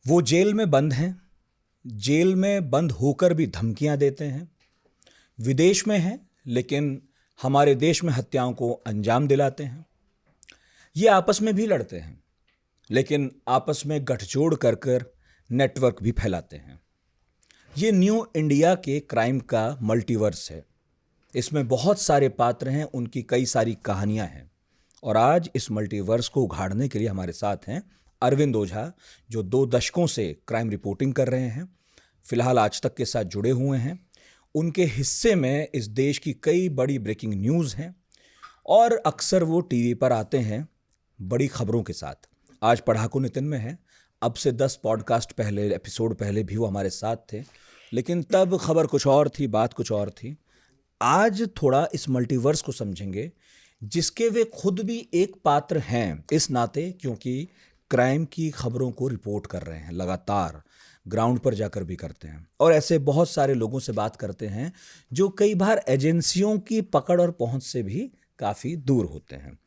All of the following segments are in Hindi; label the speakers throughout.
Speaker 1: वो जेल में बंद हैं, जेल में बंद होकर भी धमकियां देते हैं, विदेश में हैं लेकिन हमारे देश में हत्याओं को अंजाम दिलाते हैं। ये आपस में भी लड़ते हैं लेकिन आपस में गठजोड़ कर कर नेटवर्क भी फैलाते हैं। ये न्यू इंडिया के क्राइम का मल्टीवर्स है। इसमें बहुत सारे पात्र हैं, उनकी कई सारी कहानियां हैं। और आज इस मल्टीवर्स को उघाड़ने के लिए हमारे साथ हैं अरविंद ओझा, जो 2 दशकों से क्राइम रिपोर्टिंग कर रहे हैं, फिलहाल आज तक के साथ जुड़े हुए हैं। उनके हिस्से में इस देश की कई बड़ी ब्रेकिंग न्यूज़ हैं और अक्सर वो टीवी पर आते हैं बड़ी खबरों के साथ। आज पढ़ाकू नितिन में है। अब से 10 पॉडकास्ट पहले, एपिसोड पहले भी वो हमारे साथ थे, लेकिन तब खबर कुछ और थी, बात कुछ और थी। आज थोड़ा इस मल्टीवर्स को समझेंगे जिसके वे खुद भी एक पात्र हैं इस नाते, क्योंकि क्राइम की खबरों को रिपोर्ट कर रहे हैं, लगातार ग्राउंड पर जाकर भी करते हैं और ऐसे बहुत सारे लोगों से बात करते हैं जो कई बार एजेंसियों की पकड़ और पहुंच से भी काफ़ी दूर होते हैं।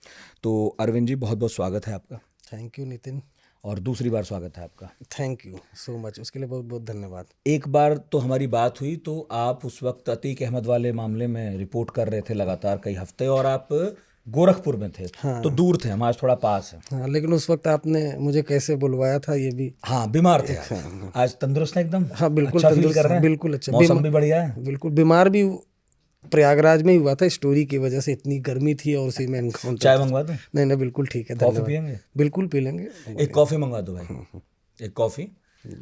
Speaker 1: तो अरविंद जी, बहुत बहुत स्वागत है आपका।
Speaker 2: Thank you Nitin.
Speaker 1: और दूसरी बार स्वागत है आपका।
Speaker 2: थैंक यू सो मच, उसके लिए बहुत बहुत धन्यवाद।
Speaker 1: एक बार तो हमारी बात हुई तो आप उस वक्त अतीक अहमद वाले मामले में रिपोर्ट कर रहे थे लगातार कई हफ्ते, और आप गोरखपुर में थे।
Speaker 2: हाँ।
Speaker 1: तो दूर थे, हम आज थोड़ा पास है।
Speaker 2: हाँ, लेकिन उस वक्त आपने मुझे कैसे बुलवाया था ये भी।
Speaker 1: हाँ, बीमार थे आप। आज तंदुरुस्त हैं एकदम।
Speaker 2: हाँ बिल्कुल,
Speaker 1: अच्छा फील कर रहे हैं।
Speaker 2: बिल्कुल अच्छा।
Speaker 1: मौसम भी बढ़िया है।
Speaker 2: बिल्कुल। बीमार भी प्रयागराज में ही हुआ था, स्टोरी की वजह से, इतनी गर्मी थी और उसी में एनकाउंटर।
Speaker 1: चाय मंगवा दूं?
Speaker 2: नहीं नहीं, बिल्कुल ठीक है।
Speaker 1: कॉफी पियेंगे?
Speaker 2: बिल्कुल पी लेंगे।
Speaker 1: एक कॉफी मंगवा दो भाई, एक कॉफी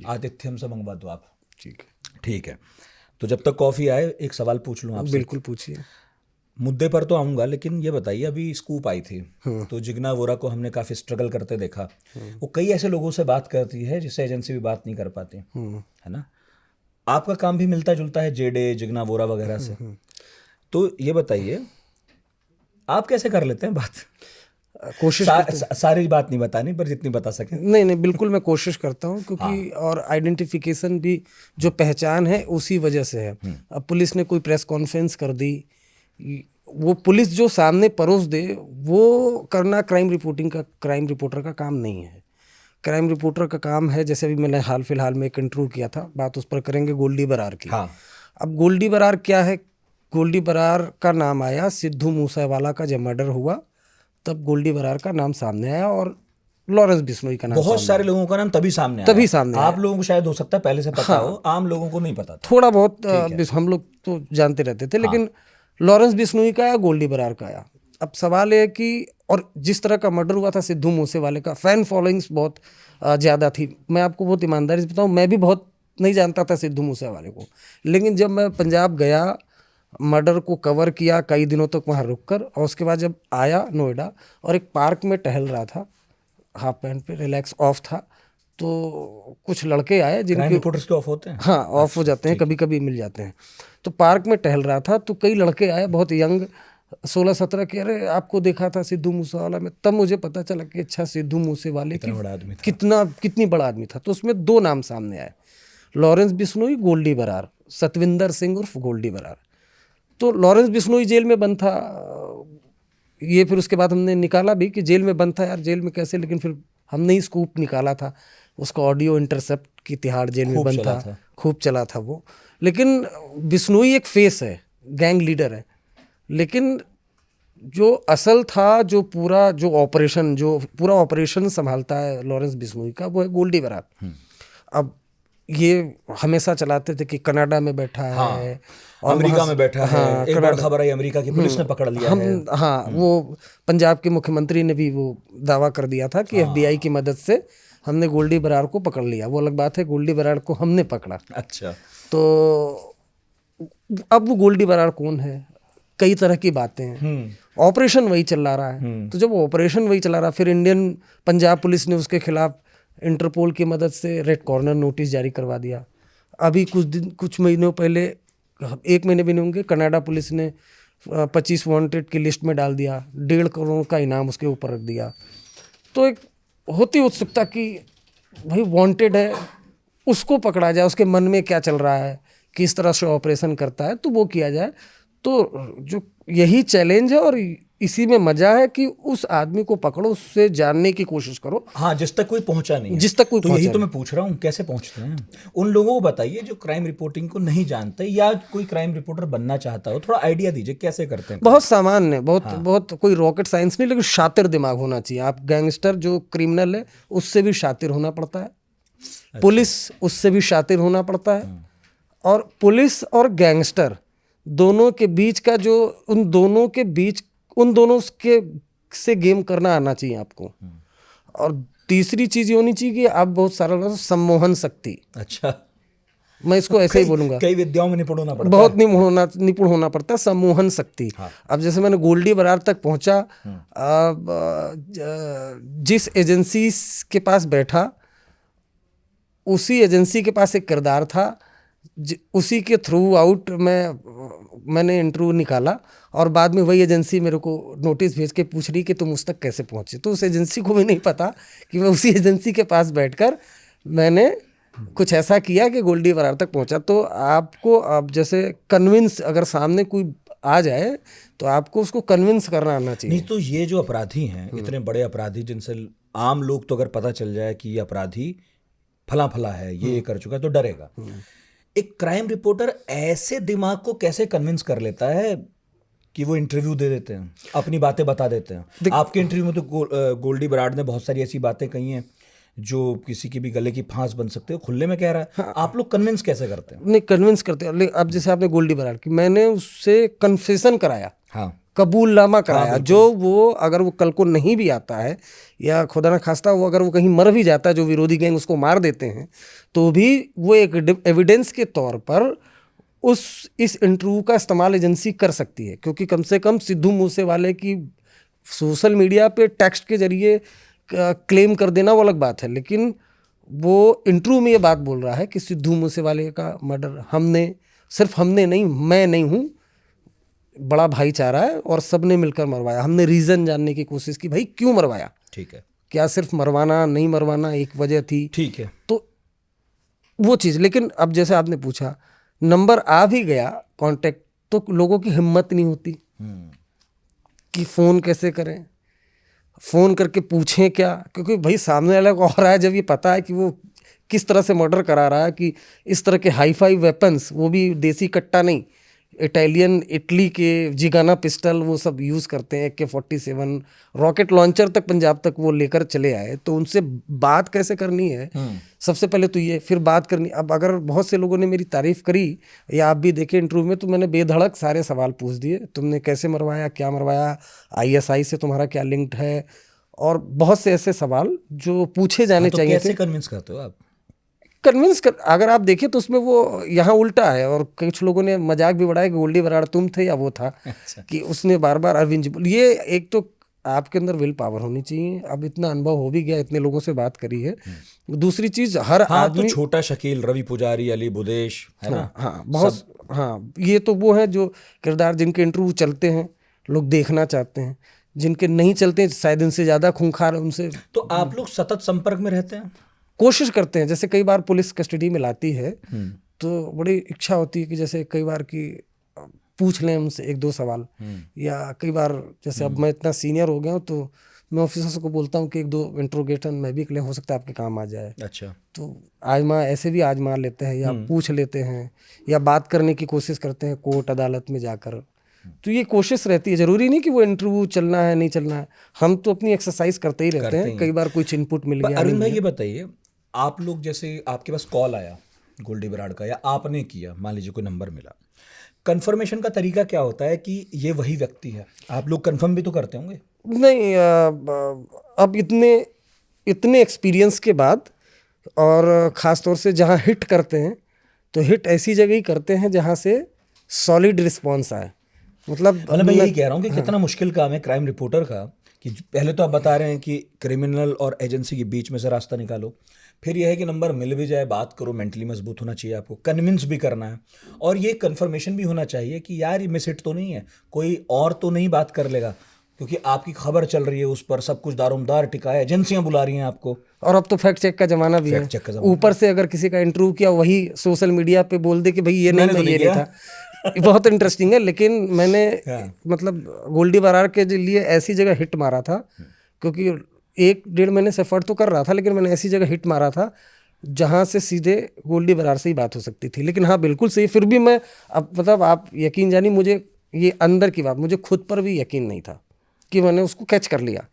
Speaker 1: आतिथ्यम से मंगवा दो आप।
Speaker 2: ठीक है।
Speaker 1: ठीक है, तो जब तक कॉफी आए एक सवाल पूछ लूं आपसे।
Speaker 2: बिल्कुल पूछिए।
Speaker 1: मुद्दे पर तो आऊंगा, लेकिन ये बताइए, अभी स्कूप आई थी तो जिग्ना वोरा को हमने काफी स्ट्रगल करते देखा। वो कई ऐसे लोगों से बात करती है जिससे एजेंसी भी बात नहीं कर पाती, है ना। आपका काम भी मिलता जुलता है जेडे, जिग्ना वोरा वगैरह से। तो ये बताइए, आप कैसे कर लेते हैं बात?
Speaker 2: कोशिश
Speaker 1: सारी बात नहीं बतानी, पर जितनी बता सकें।
Speaker 2: नहीं नहीं, बिल्कुल मैं कोशिश करता हूँ, क्योंकि और आइडेंटिफिकेशन भी जो पहचान है उसी वजह से है। अब पुलिस ने कोई प्रेस कॉन्फ्रेंस कर दी, वो पुलिस जो सामने परोस दे वो करना क्राइम रिपोर्टर का काम नहीं है। क्राइम रिपोर्टर का काम है, जैसे अभी मैंने हाल फिलहाल में एक इंटरव्यू किया था, बात उस पर करेंगे, गोल्डी बरार की।
Speaker 1: हाँ।
Speaker 2: अब गोल्डी बरार क्या है? गोल्डी बरार का नाम आया सिद्धू मूसेवाला का जब मर्डर हुआ, तब गोल्डी बरार का नाम सामने आया और लॉरेंस बिश्नोई का नाम।
Speaker 1: बहुत सारे लोगों का नाम तभी सामने आया। आप लोगों को शायद हो सकता है पहले से पता हो, आम लोगों को नहीं पता था।
Speaker 2: थोड़ा बहुत हम लोग तो जानते रहते थे, लेकिन लॉरेंस बिश्नोई का आया, गोल्डी बरार का आया। अब सवाल है कि, और जिस तरह का मर्डर हुआ था सिद्धू मूसेवाले का, फैन फॉलोइंग्स बहुत ज़्यादा थी। मैं आपको बहुत ईमानदारी से बताऊँ, मैं भी बहुत नहीं जानता था सिद्धू मूसेवाले को, लेकिन जब मैं पंजाब गया, मर्डर को कवर किया कई दिनों तक वहाँ रुककर, और उसके बाद जब आया नोएडा और एक पार्क में टहल रहा था, हाफ पैंट पे, रिलैक्स ऑफ था, तो कुछ लड़के आए जिनके
Speaker 1: रिपोर्टर्स के ऑफ होते हैं।
Speaker 2: हाँ, ऑफ हो जाते हैं, कभी कभी मिल जाते हैं। तो पार्क में टहल रहा था तो कई लड़के आए, बहुत यंग, 16-17 के। अरे आपको देखा था सिद्धू मूसेवाला में। तब मुझे पता चला कि अच्छा, सिद्धू मूसेवाले की कितनी बड़ा आदमी था। तो उसमें 2 नाम सामने आए, लॉरेंस बिश्नोई, गोल्डी बरार, सतविंदर सिंह उर्फ गोल्डी बरार। तो लॉरेंस बिश्नोई जेल में बंद था, ये फिर उसके बाद हमने निकाला भी कि जेल में बंद था। यार जेल में कैसे? लेकिन फिर हमने ही स्कूप निकाला था, उसका ऑडियो इंटरसेप्ट की, तिहाड़ जेल में बंद था, खूब चला था वो। लेकिन बिश्नोई एक फेस है, गैंग लीडर है, लेकिन जो असल था, जो पूरा ऑपरेशन संभालता है लॉरेंस बिश्नोई का, वो है गोल्डी बरार। अब ये हमेशा चलाते थे कि कनाडा में बैठा है
Speaker 1: और अमेरिका में बैठा है। एक बार खबर आई अमेरिका की पुलिस ने पकड़ लिया है।
Speaker 2: हाँ, वो पंजाब के मुख्यमंत्री ने भी वो दावा कर दिया था कि FBI की मदद से हमने गोल्डी बरार को पकड़ लिया। वो अलग बात है, गोल्डी बरार को हमने पकड़ा।
Speaker 1: अच्छा।
Speaker 2: तो अब वो गोल्डी बरार कौन है? कई तरह की बातें हैं। ऑपरेशन वही चला रहा है। तो जब ऑपरेशन वही चला रहा, फिर इंडियन पंजाब पुलिस ने उसके खिलाफ इंटरपोल की मदद से रेड कॉर्नर नोटिस जारी करवा दिया। अभी कुछ महीनों पहले, 1 महीने भी नहीं होंगे, कनाडा पुलिस ने 25 वांटेड की लिस्ट में डाल दिया, 1.5 करोड़ का इनाम उसके ऊपर रख दिया। तो एक होती उत्सुकता कि भाई वांटेड है, उसको पकड़ा जाए, उसके मन में क्या चल रहा है, किस तरह से ऑपरेशन करता है, तो वो किया जाए। तो जो यही चैलेंज है, और इसी में मजा है कि उस आदमी को पकड़ो, उससे जानने की कोशिश करो,
Speaker 1: हाँ, जिस तक कोई पहुंचा नहीं है।
Speaker 2: जिस तक कोई
Speaker 1: तो यही
Speaker 2: पहुंचा
Speaker 1: तो मैं पूछ रहा हूँ, कैसे पहुंचते हैं उन लोगों को बताइए जो क्राइम रिपोर्टिंग को नहीं जानते या कोई क्राइम रिपोर्टर बनना चाहता हो, थोड़ा आइडिया दीजिए कैसे करते हैं।
Speaker 2: बहुत सामान्य है, बहुत कोई रॉकेट साइंस नहीं, लेकिन शातिर दिमाग होना चाहिए। आप गैंगस्टर जो क्रिमिनल है उससे भी शातिर होना पड़ता है, पुलिस उससे भी शातिर होना पड़ता है, और पुलिस और गैंगस्टर दोनों के बीच का जो उन दोनों के से गेम करना आना चाहिए आपको। और तीसरी चीज ये होनी चाहिए कि आप बहुत सारा सम्मोहन शक्ति,
Speaker 1: अच्छा,
Speaker 2: मैं इसको ऐसे ही बोलूंगा,
Speaker 1: कई विद्याओं में निपुण होना पड़ता
Speaker 2: बहुत निपुण होना पड़ता है, सम्मोहन शक्ति। अब जैसे मैंने गोल्डी बरार तक पहुंचा, जिस एजेंसी के पास बैठा उसी एजेंसी के पास एक किरदार था, उसी के थ्रू आउट मैंने इंटरव्यू निकाला, और बाद में वही एजेंसी मेरे को नोटिस भेज के पूछ रही कि तुम उस तक कैसे पहुंचे। तो उस एजेंसी को भी नहीं पता कि मैं उसी एजेंसी के पास बैठकर मैंने कुछ ऐसा किया कि गोल्डी बरार तक पहुंचा। तो आपको अब जैसे कन्विंस, अगर सामने कोई आ जाए तो आपको उसको कन्विंस करना आना चाहिए।
Speaker 1: नहीं तो ये जो अपराधी हैं, इतने बड़े अपराधी जिनसे आम लोग तो अगर पता चल जाए कि ये अपराधी फला फला है, ये कर चुका है, तो डरेगा। एक क्राइम रिपोर्टर ऐसे दिमाग को कैसे कन्विंस कर लेता है कि वो इंटरव्यू दे देते हैं, अपनी बातें बता देते हैं। आपके इंटरव्यू में तो गोल्डी बराड़ ने बहुत सारी ऐसी बातें कही हैं जो किसी की भी गले की फांस बन सकते हो, खुले में कह रहा है। हाँ। आप लोग कन्विंस कैसे करते हैं?
Speaker 2: नहीं, कन्विंस करते हैं। अब जैसे आपने गोल्डी बराड़ की, मैंने उससे कन्फेशन कराया, हाँ, कबूलनामा कराया। हाँ, जो वो अगर वो कल को नहीं भी आता है, या खुदा ना खास्ता वो अगर वो कहीं मर भी जाता है, जो विरोधी गैंग उसको मार देते हैं, तो भी वो एक एविडेंस के तौर पर इस इंटरव्यू का इस्तेमाल एजेंसी कर सकती है। क्योंकि कम से कम सिद्धू मूसेवाले की सोशल मीडिया पे टेक्स्ट के जरिए क्लेम कर देना वो अलग बात है, लेकिन वो इंटरव्यू में ये बात बोल रहा है कि सिद्धू मूसेवाले का मर्डर सिर्फ हमने नहीं, मैं नहीं हूँ, बड़ा भाईचारा है और सबने मिलकर मरवाया। हमने रीज़न जानने की कोशिश की, भाई क्यों मरवाया, ठीक है, क्या सिर्फ मरवाना नहीं मरवाना एक वजह थी, ठीक है, तो वो चीज़। लेकिन अब जैसे आपने पूछा, नंबर आ भी गया कांटेक्ट, तो लोगों की हिम्मत नहीं होती कि फ़ोन कैसे करें, फ़ोन करके पूछें क्या, क्योंकि भाई सामने वाला को हो रहा है, जब ये पता है कि वो किस तरह से मर्डर करा रहा है, कि इस तरह के हाई फाई वेपन्स, वो भी देसी कट्टा नहीं, इटली के जिगाना पिस्टल वो सब यूज़ करते हैं, AK-47 रॉकेट लॉन्चर तक पंजाब तक वो लेकर चले आए। तो उनसे बात कैसे करनी है, सबसे पहले तो ये, फिर बात करनी। अब अगर बहुत से लोगों ने मेरी तारीफ़ करी, या आप भी देखे इंटरव्यू में, तो मैंने बेधड़क सारे सवाल पूछ दिए, तुमने कैसे मरवाया, क्या मरवाया, ISI से तुम्हारा क्या लिंक्ड है, और बहुत से ऐसे सवाल जो पूछे जाने चाहिए थे।
Speaker 1: कैसे कन्विंस करते हो आप?
Speaker 2: अगर आप देखें तो उसमें वो यहाँ उल्टा है, और कुछ लोगों ने मजाक भी बढ़ाया कि गोल्डी बराड़ तुम थे या वो था। अच्छा। कि उसने बार बार अरविंद जी, ये एक तो आपके अंदर विल पावर होनी चाहिए। अब इतना अनुभव हो भी गया, इतने लोगों से बात करी है। दूसरी चीज, हर आदमी,
Speaker 1: तो छोटा शकील, रवि पुजारी, अली बुदेश, है ना,
Speaker 2: हाँ बहुत, हाँ, ये तो वो है जो किरदार जिनके इंटरव्यू चलते हैं, लोग देखना चाहते हैं, जिनके नहीं चलते शायद इनसे ज्यादा खूंखार है उनसे।
Speaker 1: तो आप लोग सतत संपर्क में रहते हैं?
Speaker 2: कोशिश करते हैं। जैसे कई बार पुलिस कस्टडी में लाती है तो बड़ी इच्छा होती है कि जैसे कई बार की पूछ लें उनसे 1-2 सवाल, या कई बार जैसे अब मैं इतना सीनियर हो गया हूँ तो मैं ऑफिसर्स को बोलता हूँ कि 1-2 इंट्रोगेशन मैं भी ले, हो सकता है आपके काम आ जाए। अच्छा। तो ऐसे भी आजमा लेते हैं, या पूछ लेते हैं, या बात करने की कोशिश करते हैं कोर्ट अदालत में जाकर। तो ये कोशिश रहती है, जरूरी नहीं कि वो इंटरव्यू चलना है नहीं चलना है, हम तो अपनी एक्सरसाइज करते ही रहते हैं। कई बार कुछ इनपुट मिल गया।
Speaker 1: अरुण भाई ये बताइए, आप लोग जैसे आपके पास कॉल आया गोल्डी बराड़ का, या आपने किया, मान लीजिए कोई नंबर मिला, कंफर्मेशन का तरीका क्या होता है कि ये वही व्यक्ति है? आप लोग कंफर्म भी तो करते होंगे?
Speaker 2: नहीं, अब इतने एक्सपीरियंस के बाद, और ख़ास तौर से जहाँ हिट करते हैं तो हिट ऐसी जगह ही करते हैं जहाँ से सॉलिड रिस्पॉन्स आए। मतलब
Speaker 1: मैं यही कह रहा हूँ कि कितना मुश्किल काम है क्राइम रिपोर्टर का, कि पहले तो आप बता रहे हैं कि क्रिमिनल और एजेंसी के बीच में से रास्ता निकालो, फिर यह है कि नंबर मिल भी जाए, बात करो, मेंटली मजबूत होना चाहिए आपको, कन्विंस भी करना है, और ये कंफर्मेशन भी होना चाहिए कि यार ये मिस हिट तो नहीं है, कोई और तो नहीं बात कर लेगा, क्योंकि आपकी खबर चल रही है, उस पर सब कुछ दारोमदार टिका है, एजेंसियां बुला रही हैं आपको।
Speaker 2: और अब तो फैक्ट चेक का जमाना भी है। ऊपर से अगर किसी का इंटरव्यू किया, वही सोशल मीडिया पे बोल दे कि भाई ये नहीं था, ये नहीं था, बहुत इंटरेस्टिंग है। लेकिन मैंने
Speaker 1: हाँ।
Speaker 2: मतलब गोल्डी बरार के लिए ऐसी जगह हिट मारा था, क्योंकि 1-1.5 महीने से एफर्ट तो कर रहा था, लेकिन मैंने ऐसी जगह हिट मारा था जहाँ से सीधे गोल्डी बरार से ही बात हो सकती थी। लेकिन हाँ बिल्कुल सही, फिर भी मैं अब मतलब आप यकीन जानिए, मुझे ये अंदर की बात, मुझे खुद पर भी यकीन नहीं था कि मैंने उसको कैच कर लिया।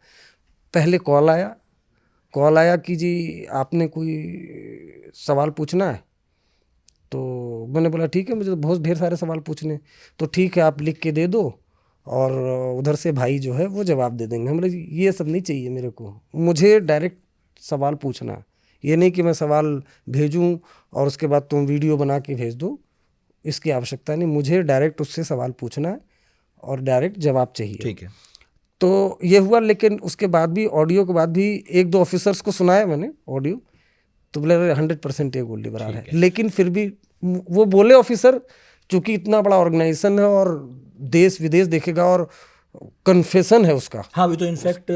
Speaker 2: पहले कॉल आया कि जी आपने कोई सवाल पूछना है, तो मैंने बोला ठीक है, मुझे तो बहुत ढेर सारे सवाल पूछने। तो ठीक है, आप लिख के दे दो और उधर से भाई जो है वो जवाब दे देंगे। हमने ये सब नहीं चाहिए मेरे को, मुझे डायरेक्ट सवाल पूछना। ये नहीं कि मैं सवाल भेजूं और उसके बाद तुम वीडियो बना के भेज दो, इसकी आवश्यकता नहीं। मुझे डायरेक्ट उससे सवाल पूछना है और डायरेक्ट जवाब चाहिए।
Speaker 1: ठीक है।
Speaker 2: तो ये हुआ, लेकिन उसके बाद भी ऑडियो के बाद भी 1-2 ऑफिसर्स को सुनाया मैंने ऑडियो, तो बोले 100% ये गोल्डी बरार है। लेकिन फिर भी वो बोले ऑफिसर, चूंकि इतना बड़ा ऑर्गेनाइजेशन है और देश विदेश देखेगा और कन्फेशन है उसका,
Speaker 1: हाँ, अभी तो इनफैक्ट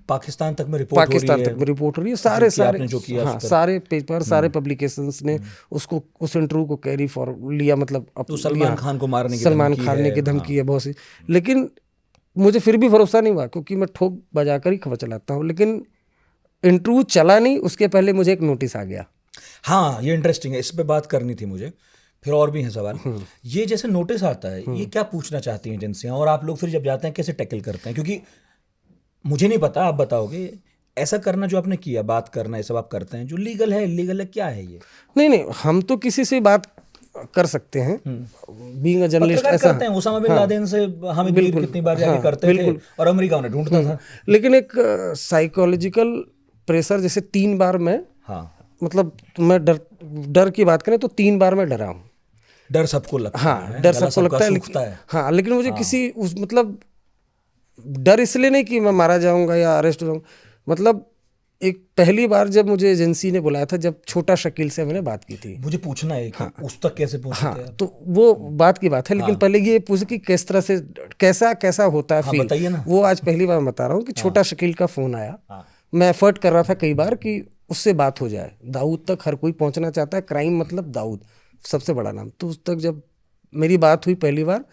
Speaker 1: पाकिस्तान तक में रिपोर्ट हो रही है।
Speaker 2: तक में रिपोर्ट हो रही है, सारे
Speaker 1: आपने जो किया
Speaker 2: हाँ,
Speaker 1: उस पर।
Speaker 2: सारे पेपर, सारे पब्लिकेशंस ने उसको, उस इंटरव्यू को कैरी फॉर लिया। मतलब
Speaker 1: तो सलमान खान को मारने की
Speaker 2: सलमान
Speaker 1: धमकी
Speaker 2: खान
Speaker 1: है,
Speaker 2: की धमकी है बहुत सी। लेकिन मुझे फिर भी भरोसा नहीं हुआ, क्योंकि मैं ठोक बजा कर ही खबर चलाता हूँ। लेकिन इंटरव्यू चला नहीं, उसके पहले मुझे एक नोटिस आ गया।
Speaker 1: हाँ, ये इंटरेस्टिंग है, इस पे बात करनी थी मुझे। फिर और भी है सवाल। ये जैसे नोटिस आता है, ये क्या पूछना चाहती हैं एजेंसियां, और आप लोग फिर जब जाते हैं कैसे टैकल करते हैं? क्योंकि मुझे नहीं पता, आप बताओगे। ऐसा करना जो आपने किया, बात करना, ये सब आप करते हैं, जो लीगल है इलीगल है, क्या है ये?
Speaker 2: नहीं, हम तो किसी से बात कर सकते हैं, बीइंग अ जर्नलिस्ट
Speaker 1: पत्रकार
Speaker 2: ऐसा
Speaker 1: करते हैं, उसामा बिन लादेन से हामिद मीर कितनी बार जाके करते थे, और अमेरिका उन्हें ढूंढता था।
Speaker 2: लेकिन एक साइकोलॉजिकल प्रेशर, जैसे 3 बार मैं,
Speaker 1: हाँ,
Speaker 2: मतलब मैं डर की बात करें तो 3 बार मैं डरा हूँ।
Speaker 1: डर सबको लगता है।
Speaker 2: हाँ, डर सबको लगता है, हाँ, लेकिन मुझे किसी उस मतलब डर इसलिए नहीं कि मैं मारा जाऊंगा या अरेस्ट हो जाऊंगा। मतलब एक पहली बार जब मुझे एजेंसी ने बुलाया था, जब छोटा शकील से मैंने बात की थी।
Speaker 1: मुझे पूछना है कि उस तक कैसे पहुंचे थे आप?
Speaker 2: तो वो बात की बात है, लेकिन पहले ये पूछे कि किस तरह से, कैसा होता है फील।
Speaker 1: बताइए ना।
Speaker 2: वो आज पहली बार बता रहा हूँ कि छोटा शकील का फोन आया। मैं एफर्ट कर रहा था कई बार कि उससे बात हो जाए। दाऊद तक हर कोई पहुंचना चाहता है, क्राइम मतलब दाऊद सबसे बड़ा नाम। तो उस तक जब मेरी बात हुई पहली बार,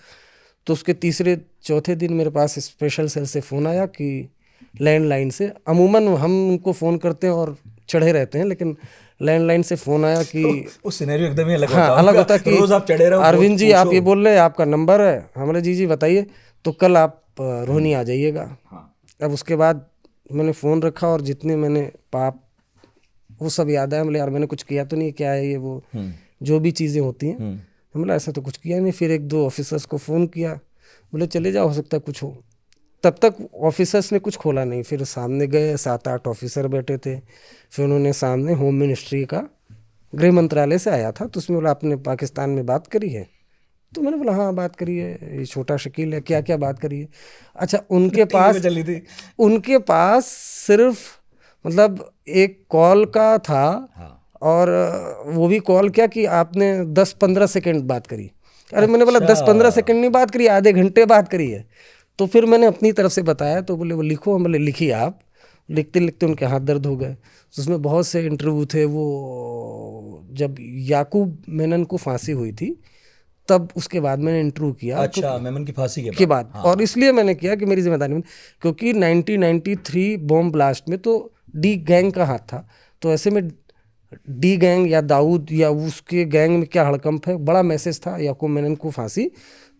Speaker 2: तो उसके तीसरे चौथे दिन मेरे पास स्पेशल सेल से फ़ोन आया कि लैंडलाइन से, अमूमन हम उनको फ़ोन करते हैं और चढ़े रहते हैं, लेकिन लैंडलाइन से फ़ोन आया कि
Speaker 1: उस सिनेरियो एकदम ही अलग
Speaker 2: हाँ,
Speaker 1: होता
Speaker 2: अलग होता है कि
Speaker 1: रोज आप चढ़े रहो,
Speaker 2: अरविंद जी आप ये बोल रहे हैं, आपका नंबर है। हमने जी बताइए, तो कल आप रोहिणी आ जाइएगा। अब उसके बाद मैंने फ़ोन रखा और जितने मैंने पाप वो सब याद आया। बोले यार मैंने कुछ किया तो नहीं, क्या है ये वो जो भी चीज़ें होती हैं। हमने ऐसा तो कुछ किया नहीं। फिर 1-2 ऑफिसर्स को फ़ोन किया, बोले चले जाओ, हो सकता है कुछ हो। तब तक ऑफिसर्स ने कुछ खोला नहीं। फिर सामने गए, 7-8 ऑफिसर बैठे थे। फिर उन्होंने सामने होम मिनिस्ट्री का, गृह मंत्रालय से आया था, तो उसमें बोला आपने पाकिस्तान में बात करी है? तो मैंने बोला हाँ बात करी है, ये छोटा शकील है, क्या क्या बात करी है? अच्छा, उनके पास सिर्फ मतलब एक कॉल का था। और वो भी कॉल क्या कि आपने 10-15 सेकंड बात करी। अरे मैंने बोला 10-15 सेकंड नहीं बात करी, आधे घंटे बात करी है। तो फिर मैंने अपनी तरफ से बताया, तो बोले वो लिखो। हम बोले लिखिए आप। लिखते लिखते उनके हाथ दर्द हो गए। तो उसमें बहुत से इंटरव्यू थे। वो जब याकूब मेनन को फांसी हुई थी, तब उसके बाद मैंने इंटरव्यू किया।
Speaker 1: अच्छा, मेमन की फांसी के बाद।
Speaker 2: और इसलिए मैंने किया कि मेरी जिम्मेदारी में, क्योंकि 1993 बॉम्ब ब्लास्ट में तो डी गैंग का हाथ था। तो ऐसे में डी गैंग या दाऊद या उसके गैंग में क्या हड़कंप है, बड़ा मैसेज था याकूब मेनन को फांसी।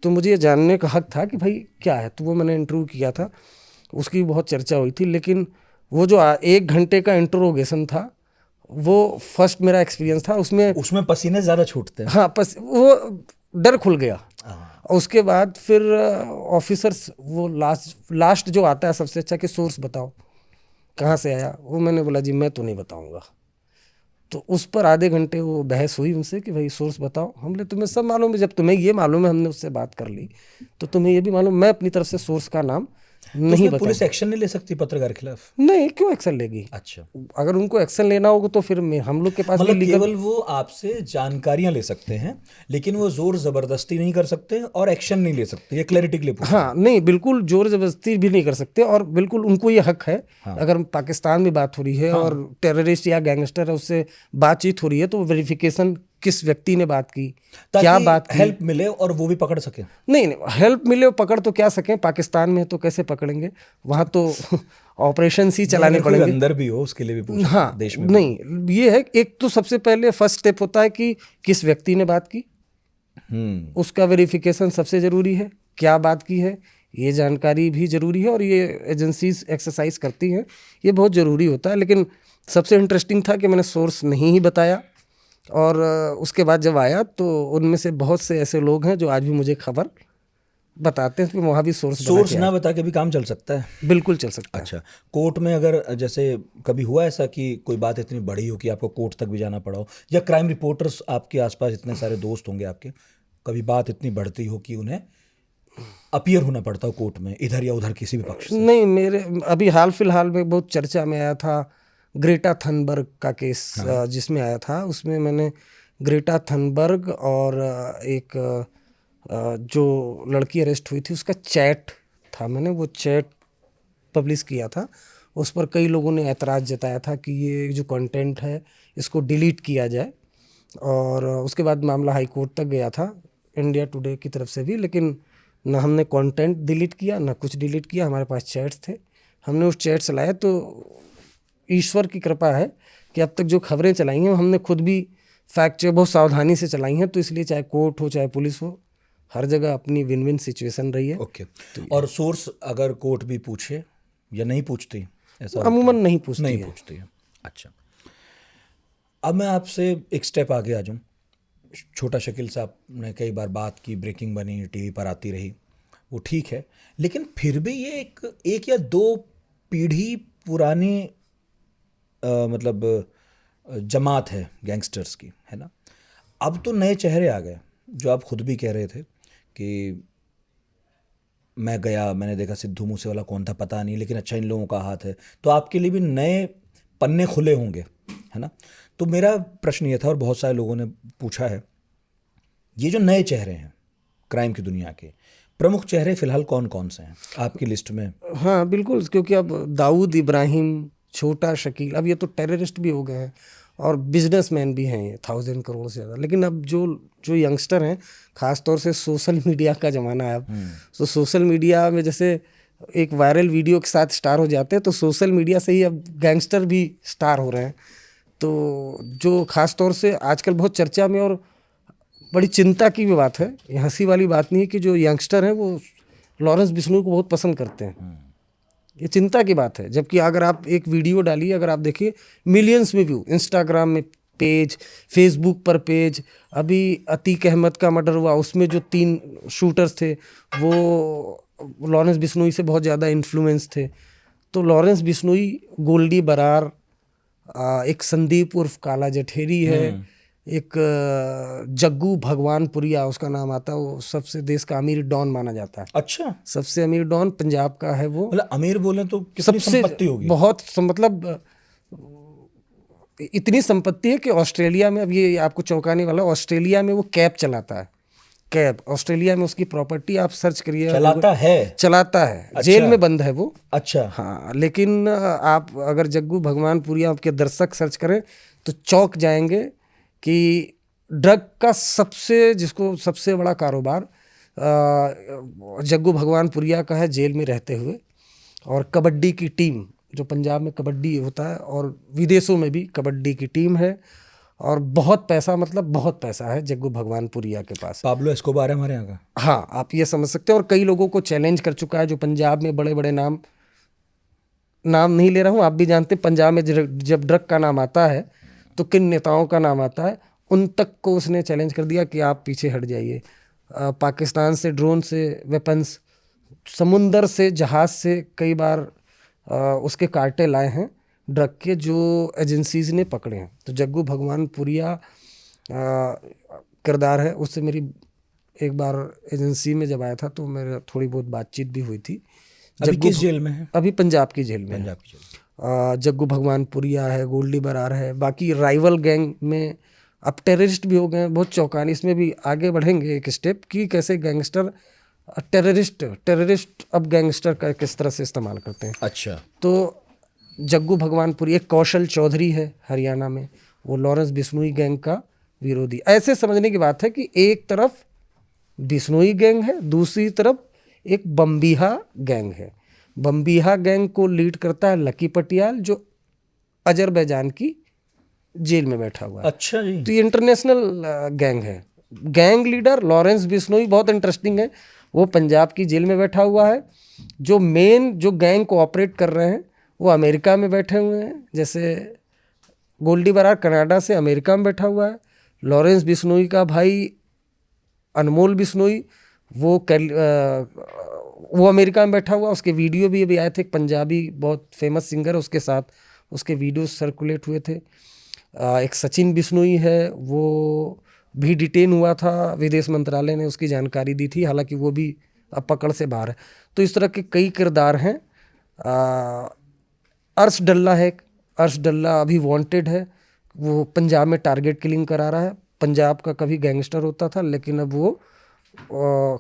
Speaker 2: तो मुझे ये जानने का हक था कि भाई क्या है। तो वो मैंने इंटरव्यू किया था, उसकी बहुत चर्चा हुई थी। लेकिन वो जो 1 घंटे का इंटरोगेशन था, वो फर्स्ट मेरा एक्सपीरियंस था। उसमें
Speaker 1: पसीने ज़्यादा छूटते हैं।
Speaker 2: हाँ, वो डर खुल गया। और उसके बाद फिर ऑफिसर्स, वो लास्ट जो आता है सबसे अच्छा, कि सोर्स बताओ कहाँ से आया। वो मैंने बोला जी मैं तो नहीं बताऊंगा। तो उस पर आधे घंटे वो बहस हुई उनसे कि भाई सोर्स बताओ। हमने तुम्हें सब मालूम है, जब तुम्हें ये मालूम है हमने उससे बात कर ली, तो तुम्हें ये भी मालूम, मैं अपनी तरफ से सोर्स का नाम नहीं बता।
Speaker 1: पुलिस एक्शन नहीं ले सकती पत्रकार के खिलाफ?
Speaker 2: नहीं, क्यों एक्शन लेगी?
Speaker 1: अच्छा,
Speaker 2: अगर उनको एक्शन लेना होगा तो फिर हम लोग के पास
Speaker 1: मतलब केवल वो आपसे जानकारियां ले सकते हैं, लेकिन वो जोर जबरदस्ती नहीं कर सकते और एक्शन नहीं ले सकते। ये क्लैरिटी के लिए पूछा।
Speaker 2: हाँ, नहीं, बिल्कुल जोर जबरदस्ती भी नहीं कर सकते, और बिल्कुल उनको ये हक है। अगर पाकिस्तान में बात हो रही है और टेररिस्ट या गैंगस्टर है उससे बातचीत हो रही है, तो वेरिफिकेशन किस व्यक्ति ने बात की,
Speaker 1: ताकि
Speaker 2: क्या बात की।
Speaker 1: हेल्प मिले और वो भी पकड़ सके।
Speaker 2: नहीं, हेल्प मिले और पकड़ तो क्या सकें, पाकिस्तान में तो कैसे पकड़ेंगे, वहाँ तो ऑपरेशन ही चलाने
Speaker 1: अगर कोई
Speaker 2: पड़ेंगे।
Speaker 1: अंदर भी हो उसके लिए भी पूछ
Speaker 2: हाँ,
Speaker 1: देश में
Speaker 2: नहीं, ये है एक तो सबसे पहले फर्स्ट स्टेप होता है कि किस व्यक्ति ने बात की, उसका वेरिफिकेशन सबसे ज़रूरी है। क्या बात की है ये जानकारी भी ज़रूरी है, और ये एजेंसीज एक्सरसाइज करती हैं, ये बहुत ज़रूरी होता है। लेकिन सबसे इंटरेस्टिंग था कि मैंने सोर्स नहीं ही बताया, और उसके बाद जब आया तो उनमें से बहुत से ऐसे लोग हैं जो आज भी मुझे खबर बताते हैं कि वहाँ भी सोर्स
Speaker 1: ना बता के भी काम चल सकता है।
Speaker 2: बिल्कुल चल सकता है।
Speaker 1: अच्छा, कोर्ट में अगर जैसे कभी हुआ ऐसा कि कोई बात इतनी बड़ी हो कि आपको कोर्ट तक भी जाना पड़ा हो, या क्राइम रिपोर्टर्स आपके आसपास इतने सारे दोस्त होंगे आपके, कभी बात इतनी बढ़ती हो कि उन्हें अपीयर होना पड़ता हो कोर्ट में इधर या उधर किसी भी पक्ष से?
Speaker 2: नहीं, मेरे अभी हाल फिलहाल में बहुत चर्चा में आया था ग्रेटा थनबर्ग का केस, जिसमें आया था, उसमें मैंने ग्रेटा थनबर्ग और एक जो लड़की अरेस्ट हुई थी उसका चैट था, मैंने वो चैट पब्लिश किया था। उस पर कई लोगों ने ऐतराज़ जताया था कि ये जो कंटेंट है इसको डिलीट किया जाए, और उसके बाद मामला हाई कोर्ट तक गया था इंडिया टुडे की तरफ से भी। लेकिन ना हमने कंटेंट डिलीट किया, ना कुछ डिलीट किया, हमारे पास चैट्स थे, हमने उस चैट चलाए। तो ईश्वर की कृपा है कि अब तक जो खबरें चलाई हैं हमने खुद भी फैक्ट चेक बहुत सावधानी से चलाई हैं, तो इसलिए चाहे कोर्ट हो चाहे पुलिस हो, हर जगह अपनी विन विन सिचुएशन रही है।
Speaker 1: ओके। और सोर्स अगर कोर्ट भी पूछे या नहीं पूछती, ऐसा
Speaker 2: अमूमन नहीं पूछती
Speaker 1: है। अच्छा, अब मैं आपसे एक स्टेप आगे आ जाऊँ। छोटा शकील साहब ने कई बार बात की, ब्रेकिंग बनी, टीवी पर आती रही, वो ठीक है, लेकिन फिर भी ये एक या दो पीढ़ी पुरानी मतलब जमात है गैंगस्टर्स की, है ना। अब तो नए चेहरे आ गए, जो आप खुद भी कह रहे थे कि मैं गया, मैंने देखा सिद्धू मूसेवाला कौन था पता नहीं, लेकिन अच्छा इन लोगों का हाथ है, तो आपके लिए भी नए पन्ने खुले होंगे, है ना। तो मेरा प्रश्न ये था, और बहुत सारे लोगों ने पूछा है, ये जो नए चेहरे हैं क्राइम की दुनिया के, प्रमुख चेहरे फिलहाल कौन कौन से हैं आपकी लिस्ट में?
Speaker 2: हाँ बिल्कुल, क्योंकि अब दाऊद इब्राहिम, छोटा शकील, अब ये तो टेररिस्ट भी हो गए हैं और बिजनेसमैन भी हैं, ये 1000 करोड़ से ज़्यादा। लेकिन अब जो यंगस्टर हैं, ख़ास तौर से सोशल मीडिया का ज़माना है अब, तो सोशल मीडिया में जैसे एक वायरल वीडियो के साथ स्टार हो जाते हैं, तो सोशल मीडिया से ही अब गैंगस्टर भी स्टार हो रहे हैं। तो जो ख़ास तौर से आजकल बहुत चर्चा में और बड़ी चिंता की भी बात है, ये हंसी वाली बात नहीं है कि जो यंगस्टर हैं वो लॉरेंस बिश्नोई को बहुत पसंद करते हैं, ये चिंता की बात है। जबकि अगर आप एक वीडियो डालिए, अगर आप देखिए मिलियंस में व्यू, इंस्टाग्राम में पेज, फेसबुक पर पेज, अभी अतीक अहमद का मर्डर हुआ, उसमें जो 3 शूटर्स थे वो लॉरेंस बिश्नोई से बहुत ज़्यादा इन्फ्लुएंस थे। तो लॉरेंस बिश्नोई, गोल्डी बरार, एक संदीप उर्फ काला जठेरी है, एक जग्गू भगवानपुरिया उसका नाम आता है, वो सबसे देश का अमीर डॉन माना जाता है।
Speaker 1: अच्छा,
Speaker 2: सबसे अमीर डॉन पंजाब का है वो।
Speaker 1: मतलब अमीर बोले तो कितनी संपत्ति होगी?
Speaker 2: बहुत मतलब इतनी संपत्ति है कि ऑस्ट्रेलिया में, अब ये आपको चौंकाने वाला, ऑस्ट्रेलिया में वो कैब चलाता है, कैब ऑस्ट्रेलिया में उसकी प्रॉपर्टी, आप सर्च करिए।
Speaker 1: चलाता है?
Speaker 2: अच्छा। जेल में बंद है वो।
Speaker 1: अच्छा,
Speaker 2: हाँ, लेकिन आप अगर जग्गू भगवानपुरिया के दर्शक सर्च करें तो चौंक जाएंगे कि ड्रग का जिसको सबसे बड़ा कारोबार जग्गू भगवानपुरिया का है, जेल में रहते हुए। और कबड्डी की टीम, जो पंजाब में कबड्डी होता है और विदेशों में भी कबड्डी की टीम है, और बहुत पैसा, मतलब बहुत पैसा है जग्गू भगवानपुरिया के पास।
Speaker 1: पाब्लो एस्कोबार है हमारे यहाँ का।
Speaker 2: हाँ, आप ये समझ सकते हैं। और कई लोगों को चैलेंज कर चुका है, जो पंजाब में बड़े बड़े नाम नहीं ले रहा हूँ, आप भी जानते हैं पंजाब में जब ड्रग का नाम आता है तो किन नेताओं का नाम आता है, उन तक को उसने चैलेंज कर दिया कि आप पीछे हट जाइए। पाकिस्तान से ड्रोन से वेपन्स, समुंदर से, जहाज़ से कई बार उसके कार्टेल आए हैं ड्रग के, जो एजेंसीज ने पकड़े हैं। तो जग्गू भगवानपुरिया किरदार है, उससे मेरी एक बार एजेंसी में जब आया था तो मेरा थोड़ी बहुत बातचीत भी हुई थी।
Speaker 1: अभी किस जेल में है?
Speaker 2: अभी पंजाब की जेल में।
Speaker 1: पंजाब की जेल।
Speaker 2: जग्गू भगवानपुरिया है, गोल्डी बरार है, बाकी राइवल गैंग में अब टेररिस्ट भी हो गए हैं। बहुत चौंकानी, इसमें भी आगे बढ़ेंगे एक स्टेप कि कैसे गैंगस्टर टेररिस्ट अब गैंगस्टर का किस तरह से इस्तेमाल करते हैं।
Speaker 1: अच्छा,
Speaker 2: तो जग्गू भगवानपुरी, एक कौशल चौधरी है हरियाणा में, वो लॉरेंस बिश्नोई गैंग का विरोधी। ऐसे समझने की बात है कि एक तरफ बिश्नोई गैंग है, दूसरी तरफ एक बम्बीहा गैंग है। बम्बीहा गैंग को लीड करता है लकी पटियाल, जो अजरबैजान की जेल में बैठा हुआ है।
Speaker 1: अच्छा जी।
Speaker 2: तो ये इंटरनेशनल गैंग है। गैंग लीडर लॉरेंस बिश्नोई बहुत इंटरेस्टिंग है, वो पंजाब की जेल में बैठा हुआ है। जो मेन जो गैंग को ऑपरेट कर रहे हैं वो अमेरिका में बैठे हुए हैं, जैसे गोल्डी बरार कनाडा से अमेरिका में बैठा हुआ है। लॉरेंस बिश्नोई का भाई अनमोल बिश्नोई वो अमेरिका में बैठा हुआ। उसके वीडियो भी अभी आए थे, एक पंजाबी बहुत फेमस सिंगर है उसके साथ उसके वीडियो सर्कुलेट हुए थे। एक सचिन बिश्नोई है, वो भी डिटेन हुआ था, विदेश मंत्रालय ने उसकी जानकारी दी थी, हालांकि वो भी अब पकड़ से बाहर है। तो इस तरह के कई किरदार हैं। अर्श डल्ला है, अर्श डल्ला अभी वांटेड है, वो पंजाब में टारगेट किलिंग करा रहा है। पंजाब का कभी गैंगस्टर होता था, लेकिन अब वो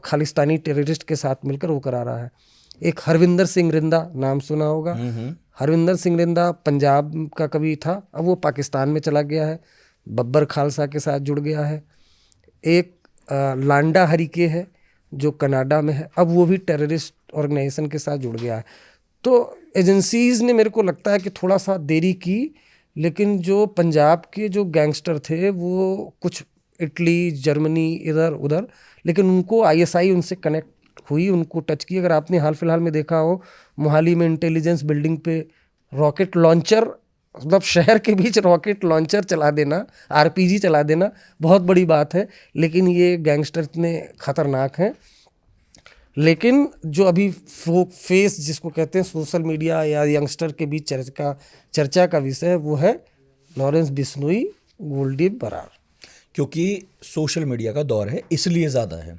Speaker 2: खालिस्तानी टेररिस्ट के साथ मिलकर वो करा रहा है। एक हरविंदर सिंह रिंदा, नाम सुना होगा। हरविंदर सिंह रिंदा पंजाब का कभी था, अब वो पाकिस्तान में चला गया है, बब्बर खालसा के साथ जुड़ गया है। एक लांडा हरिके है जो कनाडा में है, अब वो भी टेररिस्ट ऑर्गेनाइजेशन के साथ जुड़ गया है। तो एजेंसीज ने मेरे को लगता है कि थोड़ा सा देरी की, लेकिन जो पंजाब के जो गैंगस्टर थे वो कुछ इटली, जर्मनी, इधर उधर, लेकिन उनको आईएसआई उनसे कनेक्ट हुई, उनको टच की। अगर आपने हाल फिलहाल में देखा हो, मोहाली में इंटेलिजेंस बिल्डिंग पे रॉकेट लॉन्चर, मतलब शहर के बीच रॉकेट लॉन्चर चला देना, आरपीजी चला देना बहुत बड़ी बात है। लेकिन ये गैंगस्टर इतने खतरनाक हैं। लेकिन जो अभी फेस जिसको कहते हैं सोशल मीडिया या यंगस्टर के बीच चर्चा का विषय, वो है लॉरेंस बिश्नोई, गोल्डी बरार।
Speaker 1: क्योंकि सोशल मीडिया का दौर है इसलिए ज़्यादा है।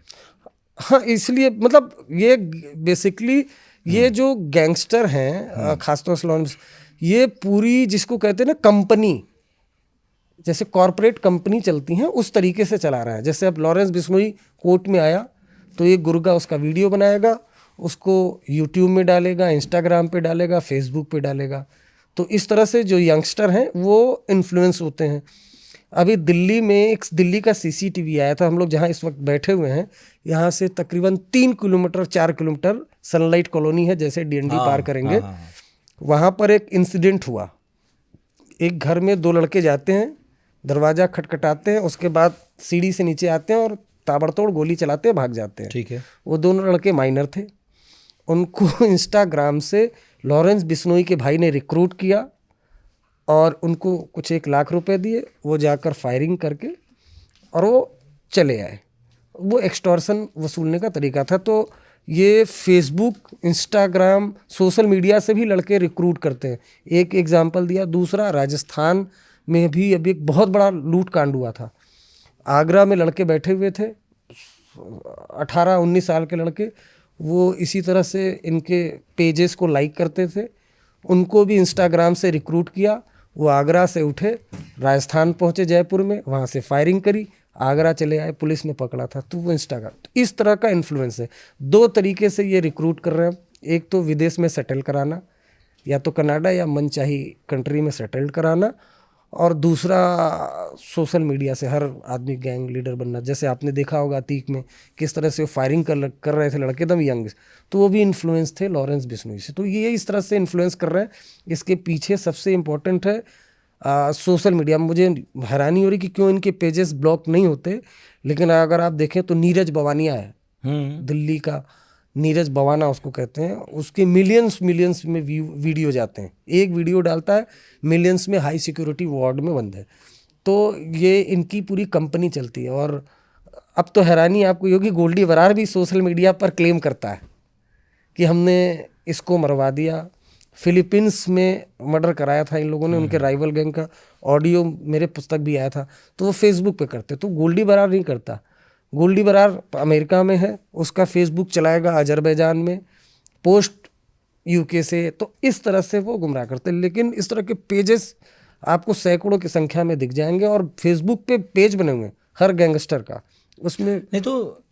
Speaker 2: हाँ, इसलिए मतलब ये बेसिकली ये जो गैंगस्टर हैं, खासतौर से लॉरेंस, ये पूरी जिसको कहते हैं ना कंपनी, जैसे कॉरपोरेट कंपनी चलती हैं उस तरीके से चला रहा है। जैसे अब लॉरेंस बिश्नोई कोर्ट में आया तो ये गुर्गा उसका वीडियो बनाएगा, उसको यूट्यूब में डालेगा, इंस्टाग्राम पे डालेगा, फेसबुक पे डालेगा। तो इस तरह से जो यंगस्टर हैं वो इन्फ्लुएंस होते हैं। अभी दिल्ली में एक दिल्ली का सीसीटीवी आया था, हम लोग जहाँ इस वक्त बैठे हुए हैं यहाँ से तकरीबन 3 किलोमीटर 4 किलोमीटर सनलाइट कॉलोनी है, जैसे डीएनडी पार करेंगे, वहाँ पर एक इंसिडेंट हुआ। एक घर में 2 लड़के जाते हैं, दरवाज़ा खटखटाते हैं, उसके बाद सीढ़ी से नीचे आते हैं और ताबड़तोड़ गोली चलाते हैं, भाग जाते हैं।
Speaker 1: ठीक है।
Speaker 2: वो दोनों लड़के माइनर थे, उनको इंस्टाग्राम से लॉरेंस बिश्नोई के भाई ने रिक्रूट किया और उनको कुछ 1 लाख रुपए दिए, वो जाकर फायरिंग करके और वो चले आए। वो एक्सटॉर्शन वसूलने का तरीका था। तो ये फेसबुक, इंस्टाग्राम, सोशल मीडिया से भी लड़के रिक्रूट करते हैं। एक एग्जाम्पल दिया। दूसरा, राजस्थान में भी अभी एक बहुत बड़ा लूट कांड हुआ था। आगरा में लड़के बैठे हुए थे, 18-19 साल के लड़के, वो इसी तरह से इनके पेजेस को लाइक करते थे, उनको भी इंस्टाग्राम से रिक्रूट किया। वो आगरा से उठे, राजस्थान पहुँचे जयपुर में, वहाँ से फायरिंग करी, आगरा चले आए, पुलिस ने पकड़ा था। तो वो इंस्टाग्राम, तो इस तरह का इन्फ्लुएंस है। 2 तरीके से ये रिक्रूट कर रहे हैं। एक तो विदेश में सेटल कराना, या तो कनाडा या मनचाही कंट्री में सेटल कराना, और दूसरा सोशल मीडिया से हर आदमी गैंग लीडर बनना। जैसे आपने देखा होगा अतीक में किस तरह से फायरिंग कर रहे थे लड़के एकदम यंग, तो वो भी इन्फ्लुएंस थे लॉरेंस बिश्नोई से। तो ये इस तरह से इन्फ्लुएंस कर रहे हैं। इसके पीछे सबसे इम्पोर्टेंट है सोशल मीडिया। मुझे हैरानी हो रही कि क्यों इनके पेजेस ब्लॉक नहीं होते, लेकिन अगर आप देखें तो नीरज बवानिया है, दिल्ली का नीरज बवाना उसको कहते हैं, उसके मिलियंस में वीडियो जाते हैं। एक वीडियो डालता है, मिलियंस में, हाई सिक्योरिटी वार्ड में बंद है। तो ये इनकी पूरी कंपनी चलती है। और अब तो हैरानी आपको ये होगी, गोल्डी बरार भी सोशल मीडिया पर क्लेम करता है कि हमने इसको मरवा दिया। फिलीपींस में मर्डर कराया था इन लोगों ने, उनके राइवल गैंग का ऑडियो मेरे पुस्तक भी आया था। तो वो फेसबुक पे करते, तो गोल्डी बरार नहीं करता। गोल्डी बरार अमेरिका में है, उसका फेसबुक चलाएगा अजरबैजान में, पोस्ट यूके से। तो इस तरह से वो गुमराह करते हैं। लेकिन इस तरह के पेजेस आपको सैकड़ों की संख्या में दिख जाएंगे, और फेसबुक पे पेज बने हुए हर गैंगस्टर का, उसमें
Speaker 1: नहीं तो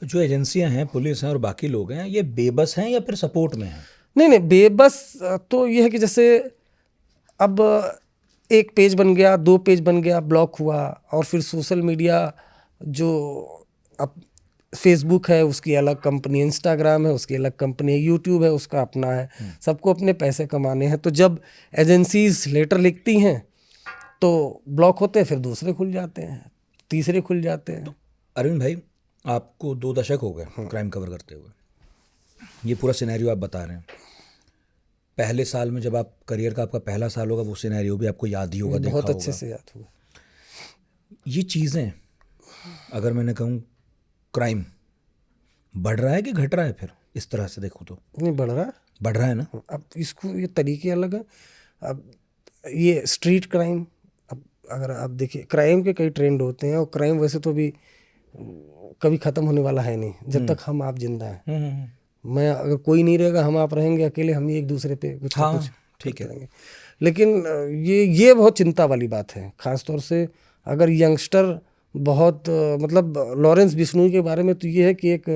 Speaker 1: जो एजेंसियां हैं, पुलिस हैं और बाकी लोग हैं, ये बेबस हैं या फिर सपोर्ट में हैं?
Speaker 2: नहीं, बेबस तो ये है कि जैसे अब एक पेज बन गया, 2 पेज बन गया, ब्लॉक हुआ, और फिर सोशल मीडिया जो अब फेसबुक है उसकी अलग कंपनी, इंस्टाग्राम है उसकी अलग कंपनी, यूट्यूब है उसका अपना है, सबको अपने पैसे कमाने हैं। तो जब एजेंसीज लेटर लिखती हैं तो ब्लॉक होते हैं, फिर दूसरे खुल जाते हैं, तीसरे खुल जाते हैं।
Speaker 1: अरविंद भाई, आपको 2 दशक हो गए क्राइम कवर करते हुए, ये पूरा सिनेरियो आप बता रहे हैं। पहले साल में जब आप करियर का आपका पहला साल होगा, वो सिनेरियो भी आपको याद ही होगा, देखा
Speaker 2: बहुत
Speaker 1: होगा।
Speaker 2: अच्छे से याद हुआ।
Speaker 1: ये चीज़ें, अगर मैंने कहूँ क्राइम बढ़ रहा है कि घट रहा है, फिर इस तरह से देखूँ तो
Speaker 2: नहीं बढ़ रहा,
Speaker 1: बढ़ रहा है ना।
Speaker 2: अब इसको ये तरीके अलग है। अब ये स्ट्रीट क्राइम, अब अगर आप देखिए क्राइम के कई ट्रेंड होते हैं, और क्राइम वैसे तो भी कभी ख़त्म होने वाला है नहीं जब तक हम आप जिंदा हैं। मैं अगर कोई नहीं रहेगा, हम आप रहेंगे अकेले, हम ही एक दूसरे पे कुछ ना कुछ
Speaker 1: ठीक है।
Speaker 2: करेंगे। लेकिन ये बहुत चिंता वाली बात है, ख़ास तौर से अगर यंगस्टर बहुत मतलब लॉरेंस बिश्नोई के बारे में तो ये है कि एक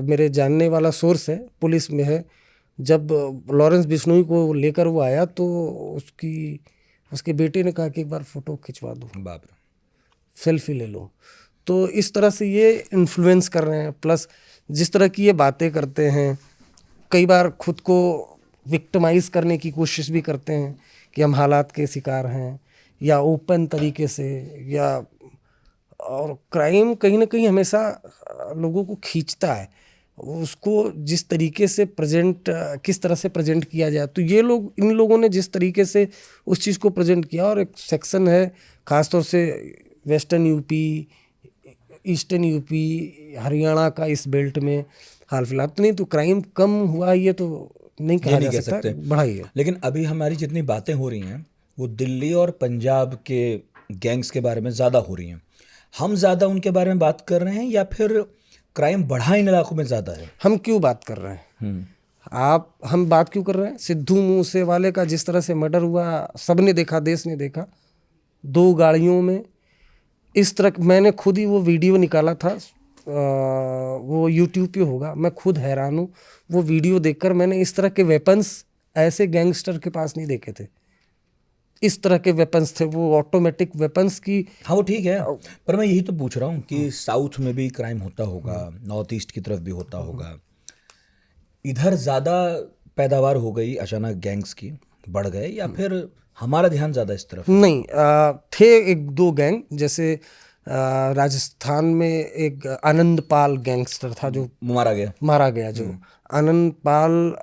Speaker 2: मेरे जानने वाला सोर्स है, पुलिस में है, जब लॉरेंस बिश्नोई को लेकर वो आया तो उसके बेटे ने कहा कि एक बार फ़ोटो खिंचवा दो,
Speaker 1: बाप रे,
Speaker 2: सेल्फी ले लो। तो इस तरह से ये इन्फ्लुएंस कर रहे हैं। प्लस जिस तरह की ये बातें करते हैं, कई बार खुद को विक्टिमाइज करने की कोशिश भी करते हैं कि हम हालात के शिकार हैं, या ओपन तरीके से, या और क्राइम कहीं ना कहीं हमेशा लोगों को खींचता है, उसको जिस तरीके से किस तरह से प्रेजेंट किया जाए। तो ये लोग, इन लोगों ने जिस तरीके से उस चीज़ को प्रेजेंट किया, और एक सेक्शन है ख़ासतौर से western UP, eastern UP, Haryana का इस बेल्ट में हाल फिलहाल तो नहीं, तो क्राइम कम हुआ ये तो नहीं कहा जा सकता, बढ़ा ही है।
Speaker 1: लेकिन अभी हमारी जितनी बातें हो रही हैं वो दिल्ली और पंजाब के गैंग्स के बारे में ज़्यादा हो रही हैं। हम ज़्यादा उनके बारे में बात कर रहे हैं, या फिर क्राइम बढ़ा इन इलाकों में ज़्यादा है?
Speaker 2: हम क्यों बात कर रहे हैं? हम बात क्यों कर रहे हैं? सिद्धू मूसेवाले का जिस तरह से मर्डर हुआ, सबने देखा, देश ने देखा, 2 गाड़ियों में इस तरह। मैंने खुद ही वो वीडियो निकाला था, वो यूट्यूब पे होगा, मैं खुद हैरान हूँ वो वीडियो देखकर। मैंने इस तरह के वेपन्स ऐसे गैंगस्टर के पास नहीं देखे थे। इस तरह के वेपन्स थे, वो ऑटोमेटिक वेपन्स की।
Speaker 1: हाँ वो ठीक है, पर मैं यही तो पूछ रहा हूँ कि साउथ में भी क्राइम होता होगा, नॉर्थ ईस्ट की तरफ भी होता होगा, इधर ज़्यादा पैदावार हो गई अचानक, गैंग्स की बढ़ गए, या फिर हमारा ध्यान ज़्यादा इस तरफ?
Speaker 2: नहीं, थे 1-2 गैंग, जैसे राजस्थान में एक आनंद पाल गैंगस्टर था जो मारा गया जो आनंद पाल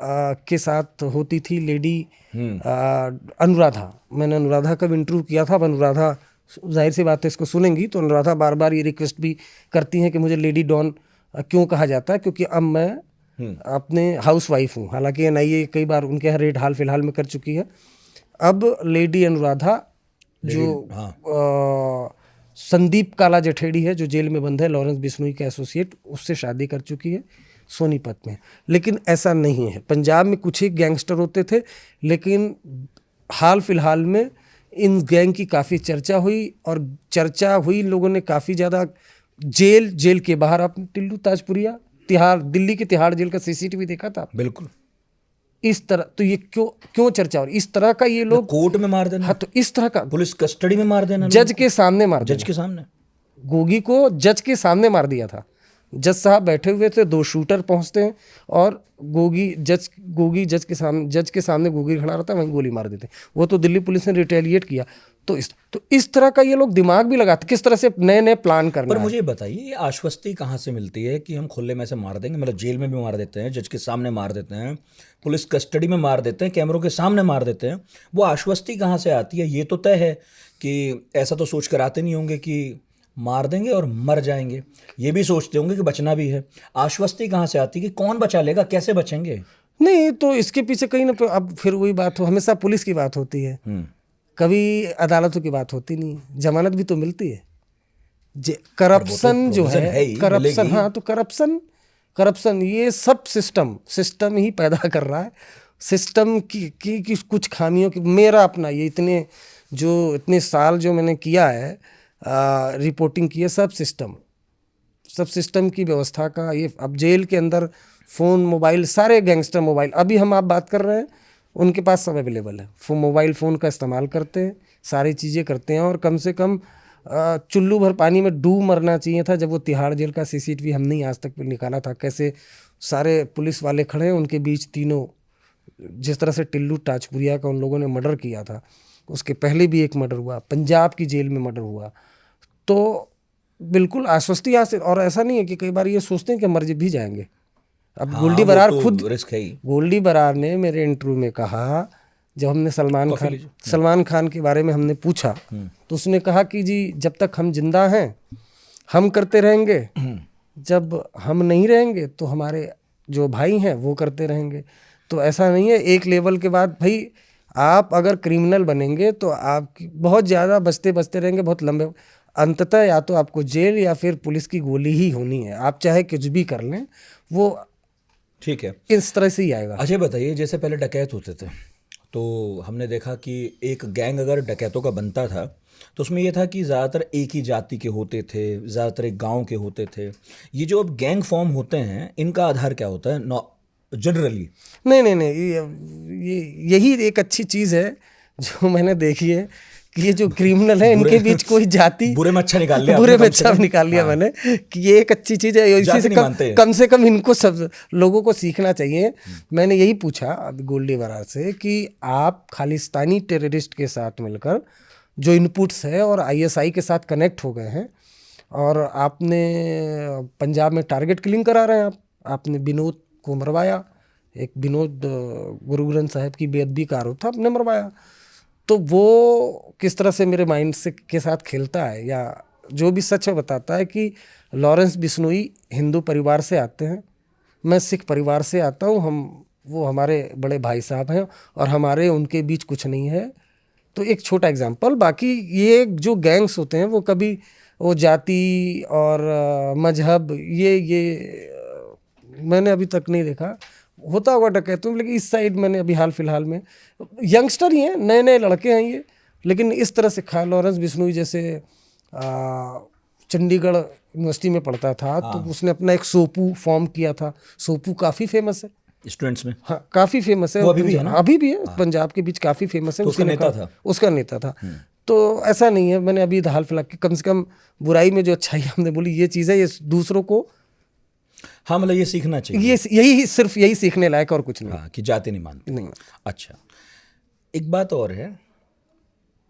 Speaker 2: के साथ होती थी लेडी अनुराधा। मैंने अनुराधा का भी इंटरव्यू किया था। अब अनुराधा जाहिर सी बात है इसको सुनेंगी, तो अनुराधा बार बार ये रिक्वेस्ट भी करती हैं कि मुझे लेडी डॉन क्यों कहा जाता है, क्योंकि अब मैं अपने हाउस वाइफ हूँ। हालांकि एनआईए कई बार उनके यहाँ रेड हाल फिलहाल में कर चुकी है। अब लेडी अनुराधा जो संदीप काला जठेड़ी है, जो जेल में बंद है, लॉरेंस बिश्नोई के एसोसिएट, उससे शादी कर चुकी है सोनीपत में। लेकिन ऐसा नहीं है, पंजाब में कुछ ही गैंगस्टर होते थे, लेकिन हाल फिलहाल में इन गैंग की काफ़ी चर्चा हुई, और चर्चा हुई, लोगों ने काफ़ी ज़्यादा जेल के बाहर, आपने टिल्लू ताजपुरिया तिहाड़, दिल्ली के तिहाड़ जेल का सीसीटीवी देखा था?
Speaker 1: बिल्कुल।
Speaker 2: इस तरह तो ये क्यों चर्चा हो रही? इस तरह का ये लोग
Speaker 1: कोर्ट में मार देना।
Speaker 2: हाँ, तो इस तरह का
Speaker 1: पुलिस कस्टडी में मार देना,
Speaker 2: जज के सामने मार देना।
Speaker 1: जज के सामने
Speaker 2: गोगी को जज के सामने मार दिया था। जज साहब बैठे हुए थे, 2 शूटर पहुंचते हैं, और गोगी जज के सामने गोगी खड़ा रहता है, वहीं गोली मार देते हैं। वो तो दिल्ली पुलिस ने रिटेलिएट किया। तो इस तरह का ये लोग दिमाग भी लगाते, किस तरह से नए प्लान करना।
Speaker 1: पर मुझे ये बताइए, ये आश्वस्ति कहाँ से मिलती है कि हम खुले में से मार देंगे? मतलब जेल में भी मार देते हैं, जज के सामने मार देते हैं, पुलिस कस्टडी में मार देते हैं, कैमरों के सामने मार देते हैं। वो आश्वस्ति कहाँ से आती है? ये तो तय है कि ऐसा तो सोच कर आते नहीं होंगे कि मार देंगे और मर जाएंगे, ये भी सोचते होंगे कि बचना भी है। आश्वस्ति कहाँ से आती है कि कौन बचा लेगा, कैसे बचेंगे?
Speaker 2: नहीं, तो इसके पीछे कहीं ना, अब फिर वही बात हो, हमेशा पुलिस की बात होती है, कभी अदालतों की बात होती नहीं। जमानत भी तो मिलती है। करप्शन जो है करप्शन, हाँ, तो करप्शन ये सब सिस्टम ही पैदा कर रहा है। सिस्टम की कुछ खामियों की, मेरा अपना ये इतने साल जो मैंने किया है, रिपोर्टिंग की है, सब सिस्टम की व्यवस्था का। ये अब जेल के अंदर फ़ोन, मोबाइल, सारे गैंगस्टर मोबाइल, अभी हम आप बात कर रहे हैं उनके पास सब अवेलेबल है, मोबाइल फ़ोन का इस्तेमाल करते हैं, सारी चीज़ें करते हैं। और कम से कम चुल्लू भर पानी में डूब मरना चाहिए था जब वो तिहाड़ जेल का CCTV हमने ही आज तक निकाला था, कैसे सारे पुलिस वाले खड़े हैं, उनके बीच तीनों, जिस तरह से टिल्लू टाजपुरिया का उन लोगों ने मर्डर किया था, उसके पहले भी एक मर्डर हुआ, पंजाब की जेल में मर्डर हुआ। तो बिल्कुल आश्वस्ति यहाँ से, और ऐसा नहीं है कि कई बार ये सोचते हैं कि मर भी जाएंगे। अब
Speaker 1: हाँ,
Speaker 2: गोल्डी
Speaker 1: वो
Speaker 2: बरार
Speaker 1: तो
Speaker 2: खुद,
Speaker 1: रिस्क है ही।
Speaker 2: गोल्डी बरार ने मेरे इंटरव्यू में कहा, जब हमने सलमान खान के बारे में हमने पूछा, तो उसने कहा कि जी जब तक हम जिंदा हैं हम करते रहेंगे, जब हम नहीं रहेंगे तो हमारे जो भाई हैं वो करते रहेंगे। तो ऐसा नहीं है, एक लेवल के बाद भाई आप अगर क्रिमिनल बनेंगे तो आप बहुत ज़्यादा बचते बचते रहेंगे, बहुत लंबे, अंततः या तो आपको जेल या फिर पुलिस की गोली ही होनी है। आप चाहे कुछ भी कर लें, वो
Speaker 1: ठीक है,
Speaker 2: इस तरह से ही आएगा।
Speaker 1: अच्छा बताइए, जैसे पहले डकैत होते थे तो हमने देखा कि एक गैंग अगर डकैतों का बनता था तो उसमें यह था कि ज़्यादातर एक ही जाति के होते थे, ज़्यादातर एक गांव के होते थे। ये जो अब गैंग फॉर्म होते हैं, इनका आधार क्या होता है जनरली?
Speaker 2: नहीं, यही एक अच्छी चीज़ है जो मैंने देखी है कि ये जो क्रिमिनल है इनके बीच कोई जाति,
Speaker 1: बुरे में अच्छा निकाल लिया,
Speaker 2: बुरे में अच्छा निकाल लिया मैंने, कि ये एक अच्छी चीज़ है। इसी से कम से कम इनको सब लोगों को सीखना चाहिए। मैंने यही पूछा अभी गोल्डी बरार से कि आप खालिस्तानी टेररिस्ट के साथ मिलकर जो इनपुट्स है और ISI के साथ कनेक्ट हो गए हैं, और आपने पंजाब में टारगेट किलिंग करा रहे हैं, आपने विनोद को मरवाया, एक विनोद गुरु ग्रंथ साहिब की बेअदबी का आरोप था, आपने मरवाया। तो वो किस तरह से मेरे माइंड से के साथ खेलता है, या जो भी सच है बताता है कि लॉरेंस बिश्नोई हिंदू परिवार से आते हैं, मैं सिख परिवार से आता हूँ, वो हमारे बड़े भाई साहब हैं और हमारे उनके बीच कुछ नहीं है। तो एक छोटा एग्जांपल। बाकी ये जो गैंग्स होते हैं वो कभी वो जाति और मजहब ये मैंने अभी तक नहीं देखा। होता होगा डकैतों में, लेकिन इस साइड मैंने अभी हाल फिलहाल में, यंगस्टर ही हैं, नए नए लड़के हैं ये, लेकिन इस तरह से लॉरेंस बिश्नोई जैसे चंडीगढ़ यूनिवर्सिटी में पढ़ता था, तो उसने अपना एक सोपू फॉर्म किया था। सोपू काफ़ी फेमस है
Speaker 1: स्टूडेंट्स में,
Speaker 2: हाँ काफ़ी फेमस है,
Speaker 1: अभी भी है ना?
Speaker 2: अभी भी है, पंजाब के बीच काफ़ी फेमस है।
Speaker 1: तो उसका नेता था।
Speaker 2: तो ऐसा नहीं है, मैंने अभी हाल फिलहाल की, कम से कम बुराई में जो अच्छाई हमने बोली, ये चीज़ है, ये दूसरों को,
Speaker 1: हाँ मतलब ये सीखना चाहिए,
Speaker 2: ये यही सिर्फ यही सीखने लायक और कुछ नहीं।
Speaker 1: हाँ, कि जाति नहीं मानते
Speaker 2: नहीं।
Speaker 1: अच्छा, एक बात और है,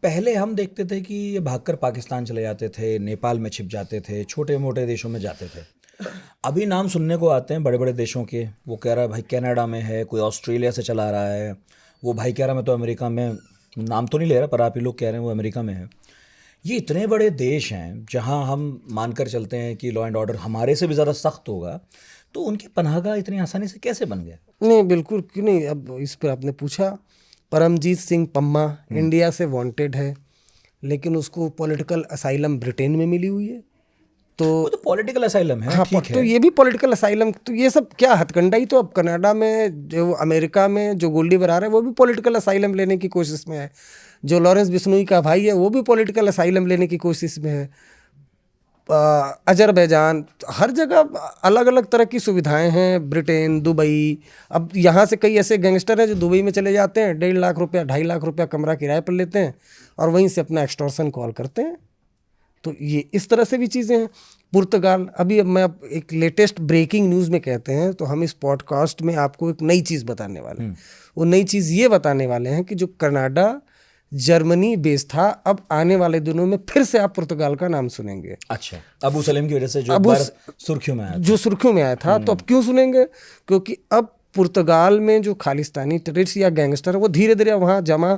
Speaker 1: पहले हम देखते थे कि ये भागकर पाकिस्तान चले जाते थे, नेपाल में छिप जाते थे, छोटे मोटे देशों में जाते थे। अभी नाम सुनने को आते हैं बड़े बड़े देशों के, वो कह रहा है भाई कनाडा में है, कोई ऑस्ट्रेलिया से चला रहा है, वो भाई कह रहा मैं तो अमेरिका में, नाम तो नहीं ले रहा पर आप ही लोग कह रहे हैं वो अमेरिका में है। ये इतने बड़े देश हैं जहां हम मानकर चलते हैं कि लॉ एंड ऑर्डर हमारे से भी ज़्यादा सख्त होगा, तो उनकी पनाहगाह इतनी आसानी से कैसे बन गए?
Speaker 2: नहीं बिल्कुल क्यों नहीं। अब इस पर आपने पूछा, परमजीत सिंह पम्मा इंडिया से वांटेड है, लेकिन उसको पॉलिटिकल असाइलम ब्रिटेन में मिली हुई है।
Speaker 1: वो तो पॉलिटिकल असाइलम है,
Speaker 2: हाँ,
Speaker 1: ठीक है।
Speaker 2: तो ये भी पॉलिटिकल असाइलम, तो ये सब क्या हथकंडा ही। तो अब कनाडा में, जो अमेरिका में जो गोल्डी बरार है वो भी पॉलिटिकल असाइलम लेने की कोशिश में है, जो लॉरेंस बिश्नोई का भाई है वो भी पॉलिटिकल असाइलम लेने की कोशिश में है। अजरबैजान, हर जगह अलग अलग तरह की सुविधाएं हैं, ब्रिटेन, दुबई। अब यहाँ से कई ऐसे गैंगस्टर हैं जो दुबई में चले जाते हैं, 1.5 लाख रुपया 2.5 लाख रुपया कमरा किराए पर लेते हैं और वहीं से अपना एक्सटॉर्शन कॉल करते हैं। तो ये इस तरह से भी चीज़ें हैं। पुर्तगाल, अभी अब मैं एक लेटेस्ट ब्रेकिंग न्यूज़ में कहते हैं, तो हम इस पॉडकास्ट में आपको एक नई चीज़ बताने वाले हैं। वो नई चीज़ ये बताने वाले हैं कि जो कनाडा जर्मनी बेस था, अब आने वाले दिनों में फिर से आप पुर्तगाल का नाम सुनेंगे।
Speaker 1: अच्छा, अबू सलेम की वजह से जो सुर्खियों में आया था,
Speaker 2: जो सुर्खियों में आया था, तो अब क्यों सुनेंगे? क्योंकि अब पुर्तगाल में जो खालिस्तानी टेररिस्ट या गैंगस्टर है वो धीरे धीरे वहाँ जमा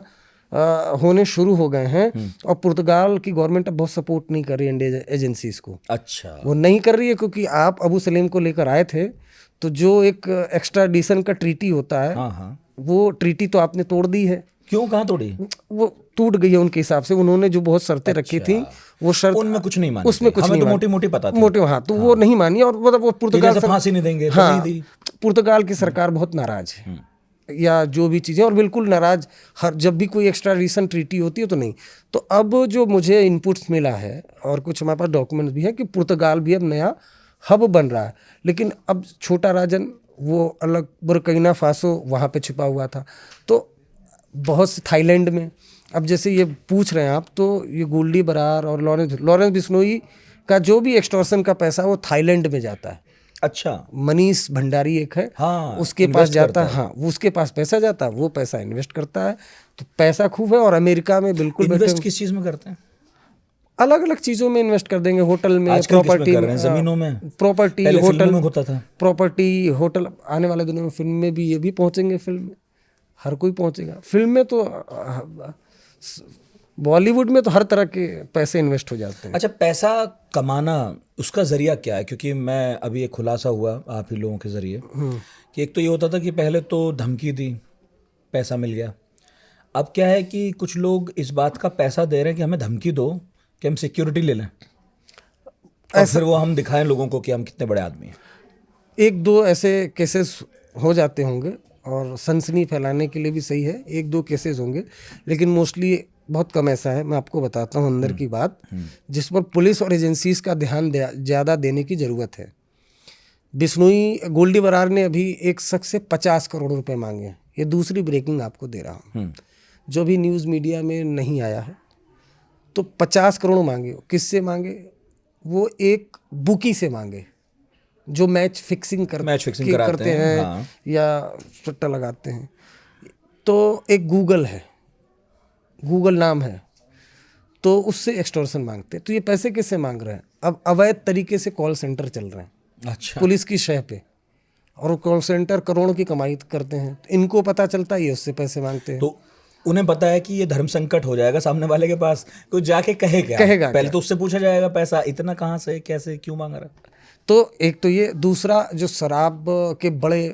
Speaker 2: होने शुरू हो गए हैं, और पुर्तगाल की गवर्नमेंट अब बहुत सपोर्ट नहीं कर रही इंडियन एजेंसीज को।
Speaker 1: अच्छा,
Speaker 2: वो नहीं कर रही है क्योंकि आप अबू सलेम को लेकर आए थे, तो जो एक एक्स्ट्राडिशन का ट्रीटी होता है,
Speaker 1: हाँ,
Speaker 2: वो ट्रीटी तो आपने तोड़ दी है।
Speaker 1: क्यों, कहाँ तोड़ी?
Speaker 2: वो टूट गई है उनके हिसाब से। उन्होंने जो बहुत शर्तें रखी थी, वो शर्त
Speaker 1: उनमें कुछ नहीं मानी,
Speaker 2: उसमें कुछ
Speaker 1: हमें
Speaker 2: नहीं
Speaker 1: तो मोटी मोटी पता थी,
Speaker 2: मोटे, हाँ, तो वो नहीं मानी, और वो पुर्तगाल
Speaker 1: से फांसी नहीं देंगे,
Speaker 2: हाँ, पुर्तगाल की सरकार बहुत नाराज है, या जो भी चीज़ें, और बिल्कुल नाराज। हर जब भी कोई एक्स्ट्राडिशन ट्रीटी होती है तो नहीं। तो अब जो मुझे इनपुट्स मिला है और कुछ हमारे पास डॉक्यूमेंट्स भी हैं कि पुर्तगाल भी अब नया हब बन रहा है, लेकिन अब छोटा राजन वो अलग, बुर्किना फासो वहाँ पे छिपा हुआ था। तो बहुत से थाईलैंड में। अब जैसे ये पूछ रहे हैं आप, तो ये गोल्डी बरार और लॉरेंस बिश्नोई का जो भी एक्सटॉर्शन का पैसा वो थाईलैंड में जाता है।
Speaker 1: अच्छा,
Speaker 2: मनीष भंडारी एक है,
Speaker 1: हाँ,
Speaker 2: उसके पास
Speaker 1: इन्वेस्ट
Speaker 2: जाता
Speaker 1: करता
Speaker 2: है। हाँ, वो उसके पास पैसा जाता है, वो पैसा इन्वेस्ट करता है, तो पैसा खूब है। और अमेरिका में बिल्कुल
Speaker 1: इन्वेस्ट किस चीज में करते हैं?
Speaker 2: अलग अलग चीज़ों में इन्वेस्ट कर देंगे, होटल में,
Speaker 1: आजकल किसमें
Speaker 2: प्रॉपर्टी
Speaker 1: कर रहे हैं? जमीनों में?
Speaker 2: प्रॉपर्टी,
Speaker 1: पहले फिल्मों
Speaker 2: होटल
Speaker 1: में होता था।
Speaker 2: Property, hotel. आने वाले दिनों में फिल्म में भी ये भी पहुंचेंगे। फिल्म में हर कोई पहुंचेगा। फिल्म में तो बॉलीवुड में तो हर तरह के पैसे इन्वेस्ट हो जाते हैं।
Speaker 1: अच्छा, पैसा कमाना उसका जरिया क्या है? क्योंकि मैं अभी एक खुलासा हुआ आप ही लोगों के जरिए कि एक तो ये होता था कि पहले तो धमकी दी, पैसा मिल गया। अब क्या है कि कुछ लोग इस बात का पैसा दे रहे हैं कि हमें धमकी दो कि हम सिक्योरिटी ले लें, और फिर वो हम दिखाएं लोगों को कि हम कितने बड़े आदमी हैं।
Speaker 2: एक दो ऐसे केसेस हो जाते होंगे, और सनसनी फैलाने के लिए भी सही है, एक दो केसेस होंगे, लेकिन मोस्टली बहुत कम ऐसा है। मैं आपको बताता हूँ अंदर की बात, जिस पर पुलिस और एजेंसीज का ध्यान ज़्यादा देने की ज़रूरत है। बिश्नोई, गोल्डी बरार ने अभी एक शख्स से 50 करोड़ रुपए मांगे हैं। ये दूसरी ब्रेकिंग आपको दे रहा हूँ, जो भी न्यूज़ मीडिया में नहीं आया है। तो 50 करोड़ मांगे। किससे मांगे? वो एक बुकी से मांगे, जो मैच फिक्सिंग करते हैं,
Speaker 1: हाँ।
Speaker 2: या सट्टा लगाते हैं। तो एक गूगल है, गूगल नाम है, तो उससे एक्सटॉर्शन मांगते हैं। तो ये पैसे किससे मांग रहे हैं? अब अवैध तरीके से कॉल सेंटर चल रहे हैं,
Speaker 1: अच्छा,
Speaker 2: पुलिस की शह पे, और कॉल सेंटर करोड़ों की कमाई करते हैं। तो इनको पता चलता है, ये उससे पैसे मांगते हैं।
Speaker 1: तो उन्हें पता है कि ये धर्म संकट हो जाएगा सामने वाले के पास, कोई जाके कहेगा
Speaker 2: कहेगा
Speaker 1: पहले
Speaker 2: क्या?
Speaker 1: तो उससे पूछा जाएगा पैसा इतना कहाँ से, कैसे, क्यों मांग रहा है।
Speaker 2: तो एक तो ये, दूसरा जो शराब के बड़े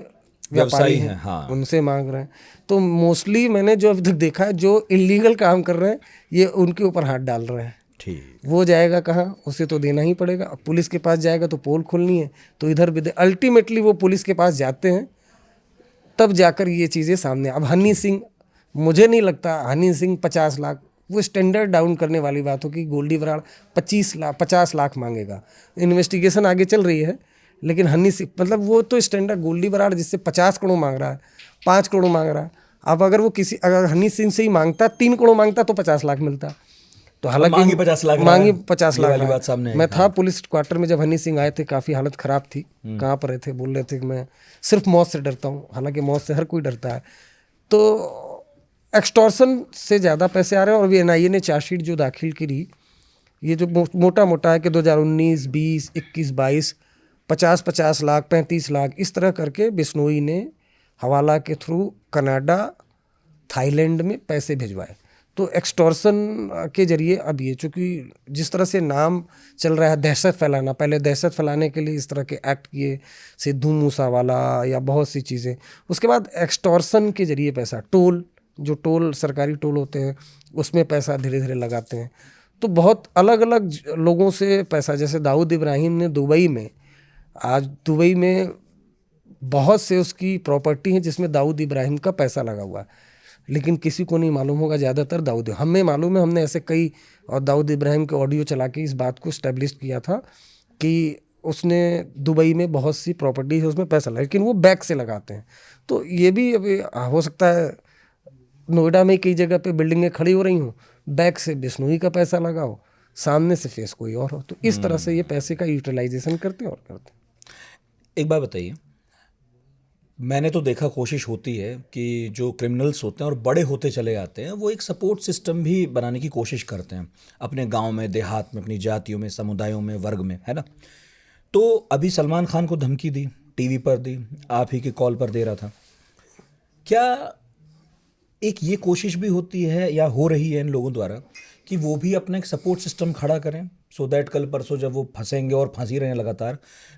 Speaker 2: व्यापारी हैं,
Speaker 1: हाँ।
Speaker 2: उनसे मांग रहे हैं। तो मोस्टली मैंने जो अभी तक देखा है, जो इलीगल काम कर रहे हैं, ये उनके ऊपर हाथ डाल रहे हैं।
Speaker 1: ठीक,
Speaker 2: वो जाएगा कहाँ? उसे तो देना ही पड़ेगा। अब पुलिस के पास जाएगा तो पोल खोलनी है, तो इधर भी अल्टीमेटली वो पुलिस के पास जाते हैं, तब जाकर ये चीज़ें सामने। अब हनी सिंह, मुझे नहीं लगता हनी सिंह 50 लाख, वो स्टैंडर्ड डाउन करने वाली बात हो कि गोल्डी बराड़ 50 लाख मांगेगा। इन्वेस्टिगेशन आगे चल रही है, लेकिन हनी सिंह, मतलब वो तो स्टैंडर्ड, गोल्डी बराड़ जिससे 50 करोड़ मांग रहा है, 5 करोड़ मांग रहा है। अब अगर वो अगर हनी सिंह से ही मांगता, 3 करोड़ मांगता, तो 50 लाख मिलता। तो हालांकि
Speaker 1: मांगी 50 लाख
Speaker 2: मांगी 50 लाख
Speaker 1: वाली बात सामने
Speaker 2: मैं था पुलिस क्वार्टर में जब हनी सिंह आए थे, काफ़ी हालत ख़राब थी। कहाँ पर रहे थे, बोल रहे थे कि मैं सिर्फ मौत से डरता हूँ। हालांकि मौत से हर कोई डरता है। तो एक्सटॉर्शन से ज़्यादा पैसे आ रहे हैं। और अभी NIA ने चार्जशीट जो दाखिल करी, ये जो मोटा मोटा है कि 2019, 20, 21, 22, 50 लाख, 35 लाख, इस तरह करके बिश्नोई ने हवाला के थ्रू कनाडा, थाईलैंड में पैसे भिजवाए। तो एक्सटॉर्शन के जरिए अब ये, चूँकि जिस तरह से नाम चल रहा है दहशत फैलाना, पहले दहशत फैलाने के लिए इस तरह के एक्ट किए, सिद्धू मूसावाला या बहुत सी चीज़ें, उसके बाद एक्सटॉर्शन के जरिए पैसा, टोल, जो टोल, सरकारी टोल होते हैं, उसमें पैसा धीरे धीरे लगाते हैं। तो बहुत अलग अलग लोगों से पैसा, जैसे दाऊद इब्राहिम ने दुबई में, आज दुबई में बहुत से उसकी प्रॉपर्टी है जिसमें दाऊद इब्राहिम का पैसा लगा हुआ है, लेकिन किसी को नहीं मालूम होगा। ज़्यादातर दाऊद, हमें मालूम है, हमने ऐसे कई और दाऊद इब्राहिम के ऑडियो चला के इस बात को इस्टेब्लिश किया था कि उसने दुबई में बहुत सी प्रॉपर्टी है, उसमें पैसा लगा, लेकिन वो बैक से लगाते हैं। तो ये भी अभी हो सकता है, नोएडा में कई जगह पे बिल्डिंगें खड़ी हो रही हों, बैक से बिश्नोई का पैसा लगाओ, सामने से फेस कोई और हो। तो इस तरह से ये पैसे का यूटिलाइजेशन करते हैं और करते हैं।
Speaker 1: एक बात बताइए, मैंने तो देखा, कोशिश होती है कि जो क्रिमिनल्स होते हैं और बड़े होते चले जाते हैं, वो एक सपोर्ट सिस्टम भी बनाने की कोशिश करते हैं अपने गांव में, देहात में, अपनी जातियों में, समुदायों में, वर्ग में, है ना। तो अभी सलमान खान को धमकी दी, टीवी पर दी, आप ही के कॉल पर दे रहा था। क्या एक ये कोशिश भी होती है या हो रही है इन लोगों द्वारा कि वो भी अपना एक सपोर्ट सिस्टम खड़ा करें, सो दैट कल परसों जब वो फंसेंगे और फंसी रहे हैं लगातार,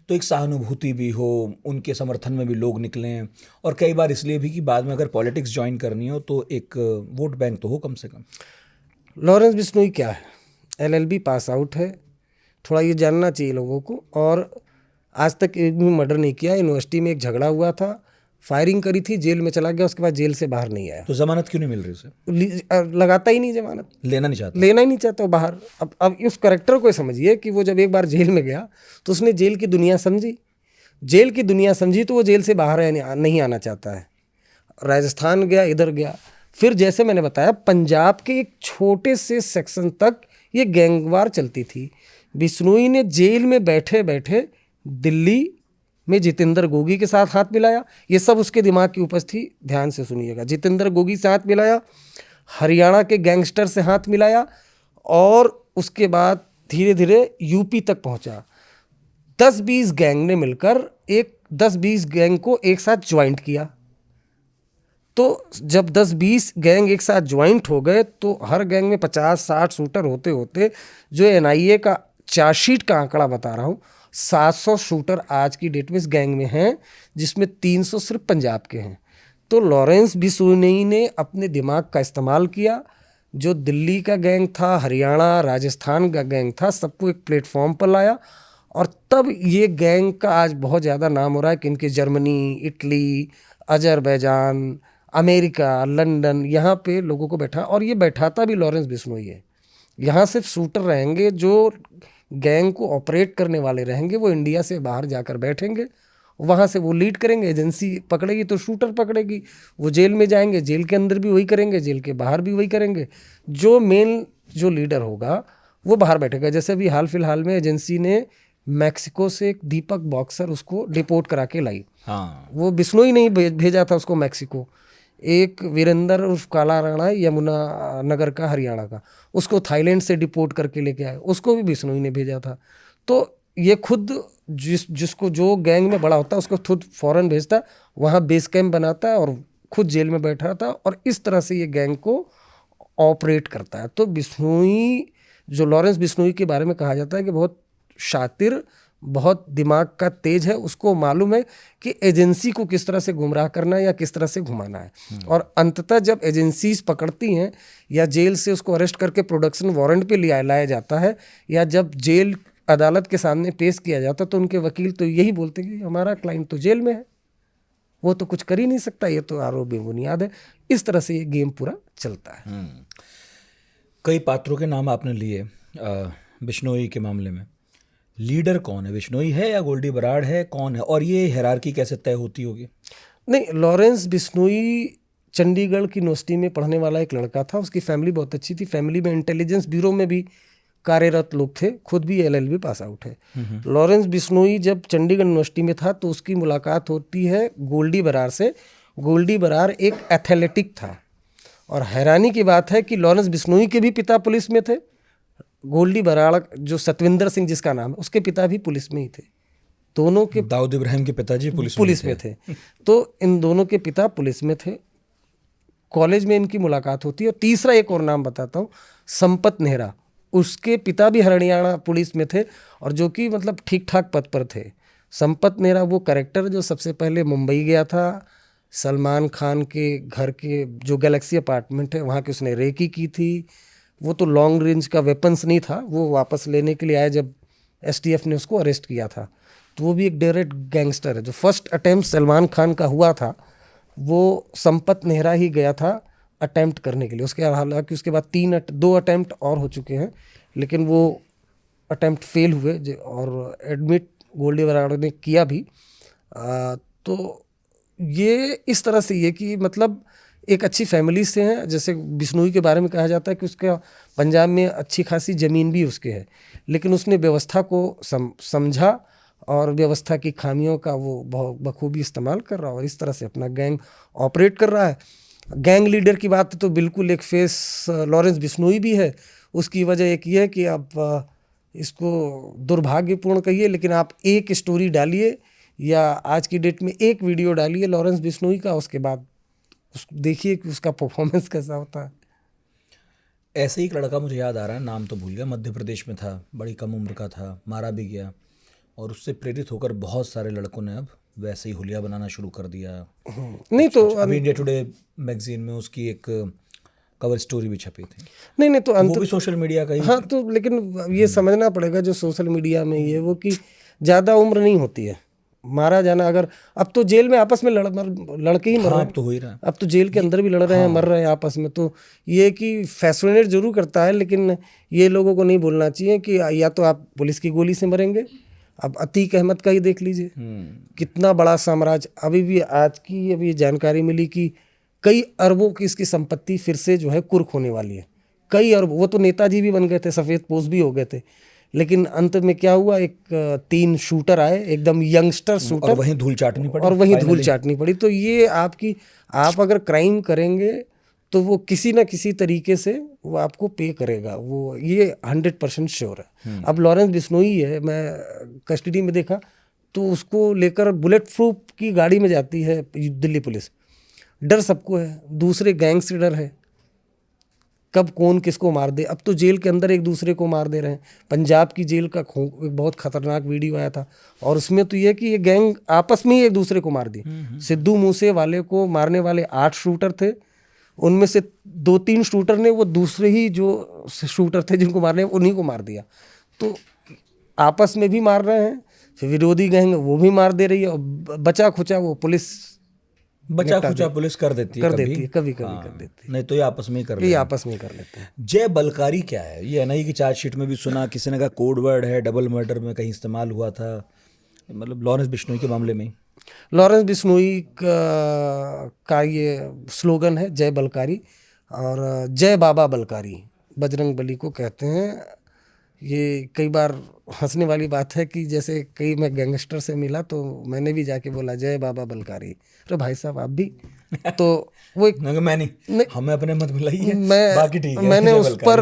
Speaker 1: तो एक सहानुभूति भी हो, उनके समर्थन में भी लोग निकलें, और कई बार इसलिए भी कि बाद में अगर पॉलिटिक्स ज्वाइन करनी हो तो एक वोट बैंक तो हो कम से कम।
Speaker 2: लॉरेंस बिश्नोई क्या है? LLB पास आउट है, थोड़ा ये जानना चाहिए लोगों को। और आज तक एक भी मर्डर नहीं किया। यूनिवर्सिटी में एक झगड़ा हुआ था, फायरिंग करी थी, जेल में चला गया, उसके बाद जेल से बाहर नहीं आया।
Speaker 1: तो जमानत क्यों नहीं मिल रही उसे?
Speaker 2: लगाता ही नहीं जमानत,
Speaker 1: लेना नहीं चाहता,
Speaker 2: लेना ही नहीं चाहता वो बाहर। अब उस करेक्टर को समझिए कि वो जब एक बार जेल में गया तो उसने जेल की दुनिया समझी, जेल की दुनिया समझी, तो वो जेल से बाहर नहीं आना चाहता है। राजस्थान गया, इधर गया, फिर जैसे मैंने बताया पंजाब के एक छोटे से सेक्शन तक ये गैंगवार चलती थी। बिश्नोई ने जेल में बैठे बैठे दिल्ली में जितेंद्र गोगी के साथ हाथ मिलाया। ये सब उसके दिमाग की उपज थी, ध्यान से सुनिएगा। जितेंद्र गोगी से हाथ मिलाया, हरियाणा के गैंगस्टर से हाथ मिलाया, और उसके बाद धीरे धीरे यूपी तक पहुंचा। 10-20 गैंग ने मिलकर 10-20 गैंग को एक साथ ज्वाइंट किया। तो जब 10-20 गैंग एक साथ ज्वाइंट हो गए तो हर गैंग में 50-60 शूटर होते होते, जो एनआईए का चार्जशीट का आंकड़ा बता रहा हूँ, 700 शूटर आज की डेट में इस गैंग में हैं, जिसमें 300 सिर्फ पंजाब के हैं। तो लॉरेंस बिश्नोई ने अपने दिमाग का इस्तेमाल किया। जो दिल्ली का गैंग था, हरियाणा, राजस्थान का गैंग था, सबको एक प्लेटफॉर्म पर लाया, और तब ये गैंग का आज बहुत ज़्यादा नाम हो रहा है कि इनके Germany, Italy, Azerbaijan, America, London, यहाँ पे लोगों को बैठा, और ये बैठाता भी लॉरेंस बिश्नोई है। यहाँ सिर्फ शूटर रहेंगे, जो गैंग को ऑपरेट करने वाले रहेंगे वो इंडिया से बाहर जाकर बैठेंगे, वहाँ से वो लीड करेंगे। एजेंसी पकड़ेगी तो शूटर पकड़ेगी, वो जेल में जाएंगे, जेल के अंदर भी वही करेंगे, जेल के बाहर भी वही करेंगे। जो मेन जो लीडर होगा वो बाहर बैठेगा। जैसे अभी हाल फिलहाल में एजेंसी ने मैक्सिको से एक दीपक बॉक्सर उसको डिपोर्ट करा के लाई।
Speaker 1: हाँ,
Speaker 2: वो बिश्नोई नहीं भेजा था उसको मैक्सिको। एक वीरेंद्र उर्फ काला राणा, यमुना नगर का, हरियाणा का, उसको थाईलैंड से डिपोर्ट करके लेके आए, उसको भी बिश्नोई ने भेजा था। तो ये खुद जिसको जो गैंग में बड़ा होता है उसको खुद फॉरेन भेजता, वहाँ बेस कैंप बनाता है और खुद जेल में बैठा था, और इस तरह से ये गैंग को ऑपरेट करता है। तो बिश्नोई, जो लॉरेंस बिश्नोई के बारे में कहा जाता है कि बहुत शातिर, बहुत दिमाग का तेज है, उसको मालूम है कि एजेंसी को किस तरह से गुमराह करना है या किस तरह से घुमाना है। और अंततः जब एजेंसीज पकड़ती हैं या जेल से उसको अरेस्ट करके प्रोडक्शन वारंट पे लाया जाता है, या जब जेल अदालत के सामने पेश किया जाता है, तो उनके वकील तो यही बोलते हैं कि हमारा क्लाइंट तो जेल में है, वो तो कुछ कर ही नहीं सकता, ये तो आरोप बेबुनियाद है। इस तरह से ये गेम पूरा चलता है।
Speaker 1: कई पात्रों के नाम आपने लिए बिश्नोई के मामले में। लीडर कौन है? बिश्नोई है या गोल्डी बराड़ है, कौन है? और ये हायरार्की कैसे तय होती होगी?
Speaker 2: नहीं, लॉरेंस बिश्नोई चंडीगढ़ की यूनिवर्सिटी में पढ़ने वाला एक लड़का था। उसकी फैमिली बहुत अच्छी थी, फैमिली में इंटेलिजेंस ब्यूरो में भी कार्यरत लोग थे, खुद भी LLB पास आउट है। लॉरेंस बिश्नोई जब चंडीगढ़ यूनिवर्सिटी में था तो उसकी मुलाकात होती है गोल्डी बराड़ से। गोल्डी बराड़ एक एथलेटिक था, और हैरानी की बात है कि लॉरेंस बिश्नोई के भी पिता पुलिस में थे। गोल्डी बराड़, जो सतविंदर सिंह जिसका नाम है, उसके पिता भी पुलिस में ही थे। दोनों के,
Speaker 1: दाऊद इब्राहिम के पिताजी
Speaker 2: पुलिस में थे। तो इन दोनों के पिता पुलिस में थे। कॉलेज में इनकी मुलाकात होती है। और तीसरा एक और नाम बताता हूँ, संपत नेहरा, उसके पिता भी हरियाणा पुलिस में थे, और जो कि मतलब ठीक ठाक पद पर थे। संपत नेहरा वो कैरेक्टर जो सबसे पहले मुंबई गया था, सलमान खान के घर के जो गैलेक्सी अपार्टमेंट है वहाँ की उसने रेकी की थी। वो तो लॉन्ग रेंज का वेपन्स नहीं था, वो वापस लेने के लिए आया जब STF ने उसको अरेस्ट किया था। तो वो भी एक डायरेक्ट गैंगस्टर है। जो फर्स्ट अटेम्प्ट सलमान खान का हुआ था वो संपत नेहरा ही गया था अटेम्प्ट करने के लिए। उसके हालांकि उसके बाद 2 अटेम्प्ट और हो चुके हैं, लेकिन वो अटेम्प्ट फेल हुए, और एडमिट गोल्डी बराड़ ने किया भी। तो ये इस तरह से ये कि मतलब एक अच्छी फैमिली से हैं। जैसे बिश्नोई के बारे में कहा जाता है कि उसका पंजाब में अच्छी खासी ज़मीन भी उसके है, लेकिन उसने व्यवस्था को समझा और व्यवस्था की खामियों का वो बहुत बखूबी इस्तेमाल कर रहा है, और इस तरह से अपना गैंग ऑपरेट कर रहा है। गैंग लीडर की बात तो बिल्कुल एक फेस लॉरेंस बिश्नोई भी है। उसकी वजह एक ये है कि आप इसको दुर्भाग्यपूर्ण कहिए, लेकिन आप एक स्टोरी डालिए या आज की डेट में एक वीडियो डालिए लॉरेंस बिश्नोई का, उसके बाद देखिए कि उसका परफॉर्मेंस कैसा होता है।
Speaker 1: ऐसे ही एक लड़का मुझे याद आ रहा है, नाम तो भूल गया, मध्य प्रदेश में था, बड़ी कम उम्र का था, मारा भी गया, और उससे प्रेरित होकर बहुत सारे लड़कों ने अब वैसे ही हुलिया बनाना शुरू कर दिया।
Speaker 2: नहीं तो
Speaker 1: अभी इंडिया टुडे मैगजीन में उसकी एक कवर स्टोरी भी छपी थी।
Speaker 2: नहीं तो
Speaker 1: वो भी सोशल मीडिया का ही।
Speaker 2: हाँ, तो लेकिन ये समझना पड़ेगा जो सोशल मीडिया में ये वो कि ज़्यादा उम्र नहीं होती है मारा जाना। अगर अब तो जेल में आपस में लड़के ही मर रहे हैं।
Speaker 1: अब तो हो ही रहा है,
Speaker 2: अब तो जेल के अंदर भी लड़ रहे हैं, मर रहे हैं आपस में। तो ये कि फैसिनेट जरूर करता है, लेकिन ये लोगों को नहीं बोलना चाहिए कि या तो आप पुलिस की गोली से मरेंगे। अब अतीक अहमद का ही देख लीजिए, कितना बड़ा साम्राज्य। अभी भी आज की अभी जानकारी मिली कि कई अरबों की इसकी संपत्ति फिर से जो है कुर्क होने वाली है, कई अरब। वो तो नेताजी भी बन गए थे, सफ़ेद पोस्ट भी हो गए थे, लेकिन अंत में क्या हुआ, एक 3 शूटर आए, एकदम यंगस्टर शूटर,
Speaker 1: और वहीं धूल चाटनी पड़ी,
Speaker 2: और वहीं धूल चाटनी पड़ी। तो ये आप अगर क्राइम करेंगे तो वो किसी ना किसी तरीके से वो आपको पे करेगा, वो ये 100% श्योर है। अब लॉरेंस बिश्नोई है, मैं कस्टडी में देखा तो उसको लेकर बुलेट प्रूफ की गाड़ी में जाती है दिल्ली पुलिस। डर सबको है, दूसरे गैंग से डर है, कब कौन किसको मार दे। अब तो जेल के अंदर एक दूसरे को मार दे रहे हैं। पंजाब की जेल का एक बहुत खतरनाक वीडियो आया था, और उसमें तो ये कि ये गैंग आपस में ही एक दूसरे को मार दिए। सिद्धू मूसे वाले को मारने वाले 8 शूटर थे, उनमें से 2-3 शूटर ने वो दूसरे ही जो शूटर थे जिनको मारने, उन्हीं को मार दिया। तो आपस में भी मार रहे हैं, फिर विरोधी गैंग वो भी मार दे रही है, और बचा खुचा वो पुलिस
Speaker 1: कर देती है,
Speaker 2: कभी कर देती है,
Speaker 1: नहीं तो ये आपस में ही कर लेते
Speaker 2: ये
Speaker 1: हैं।
Speaker 2: आपस में कर लेते हैं।
Speaker 1: जय बलकारी क्या है? ये एनआईए की चार्जशीट में भी सुना, किसी ने कहा कोड वर्ड है, डबल मर्डर में कहीं इस्तेमाल हुआ था, मतलब लॉरेंस बिश्नोई के मामले में।
Speaker 2: लॉरेंस बिश्नोई का ये स्लोगन है जय बलकारी, और जय बाबा बलकारी, बजरंग बली को कहते हैं। ये कई बार हंसने वाली बात है कि जैसे कई मैं गैंगस्टर से मिला तो मैंने भी जाके बोला जय बाबा बलकारी, अरे भाई साहब आप भी तो वो एक
Speaker 1: मैं नहीं, हमें अपने मत मिलाइए, बाकी ठीक है।
Speaker 2: मैंने उस पर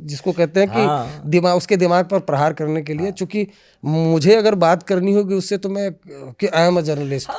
Speaker 2: जिसको कहते हैं कि दिमाग, उसके दिमाग पर प्रहार करने के लिए, चूंकि मुझे अगर बात करनी होगी उससे तो मैं कि आई एम अ जर्नलिस्ट,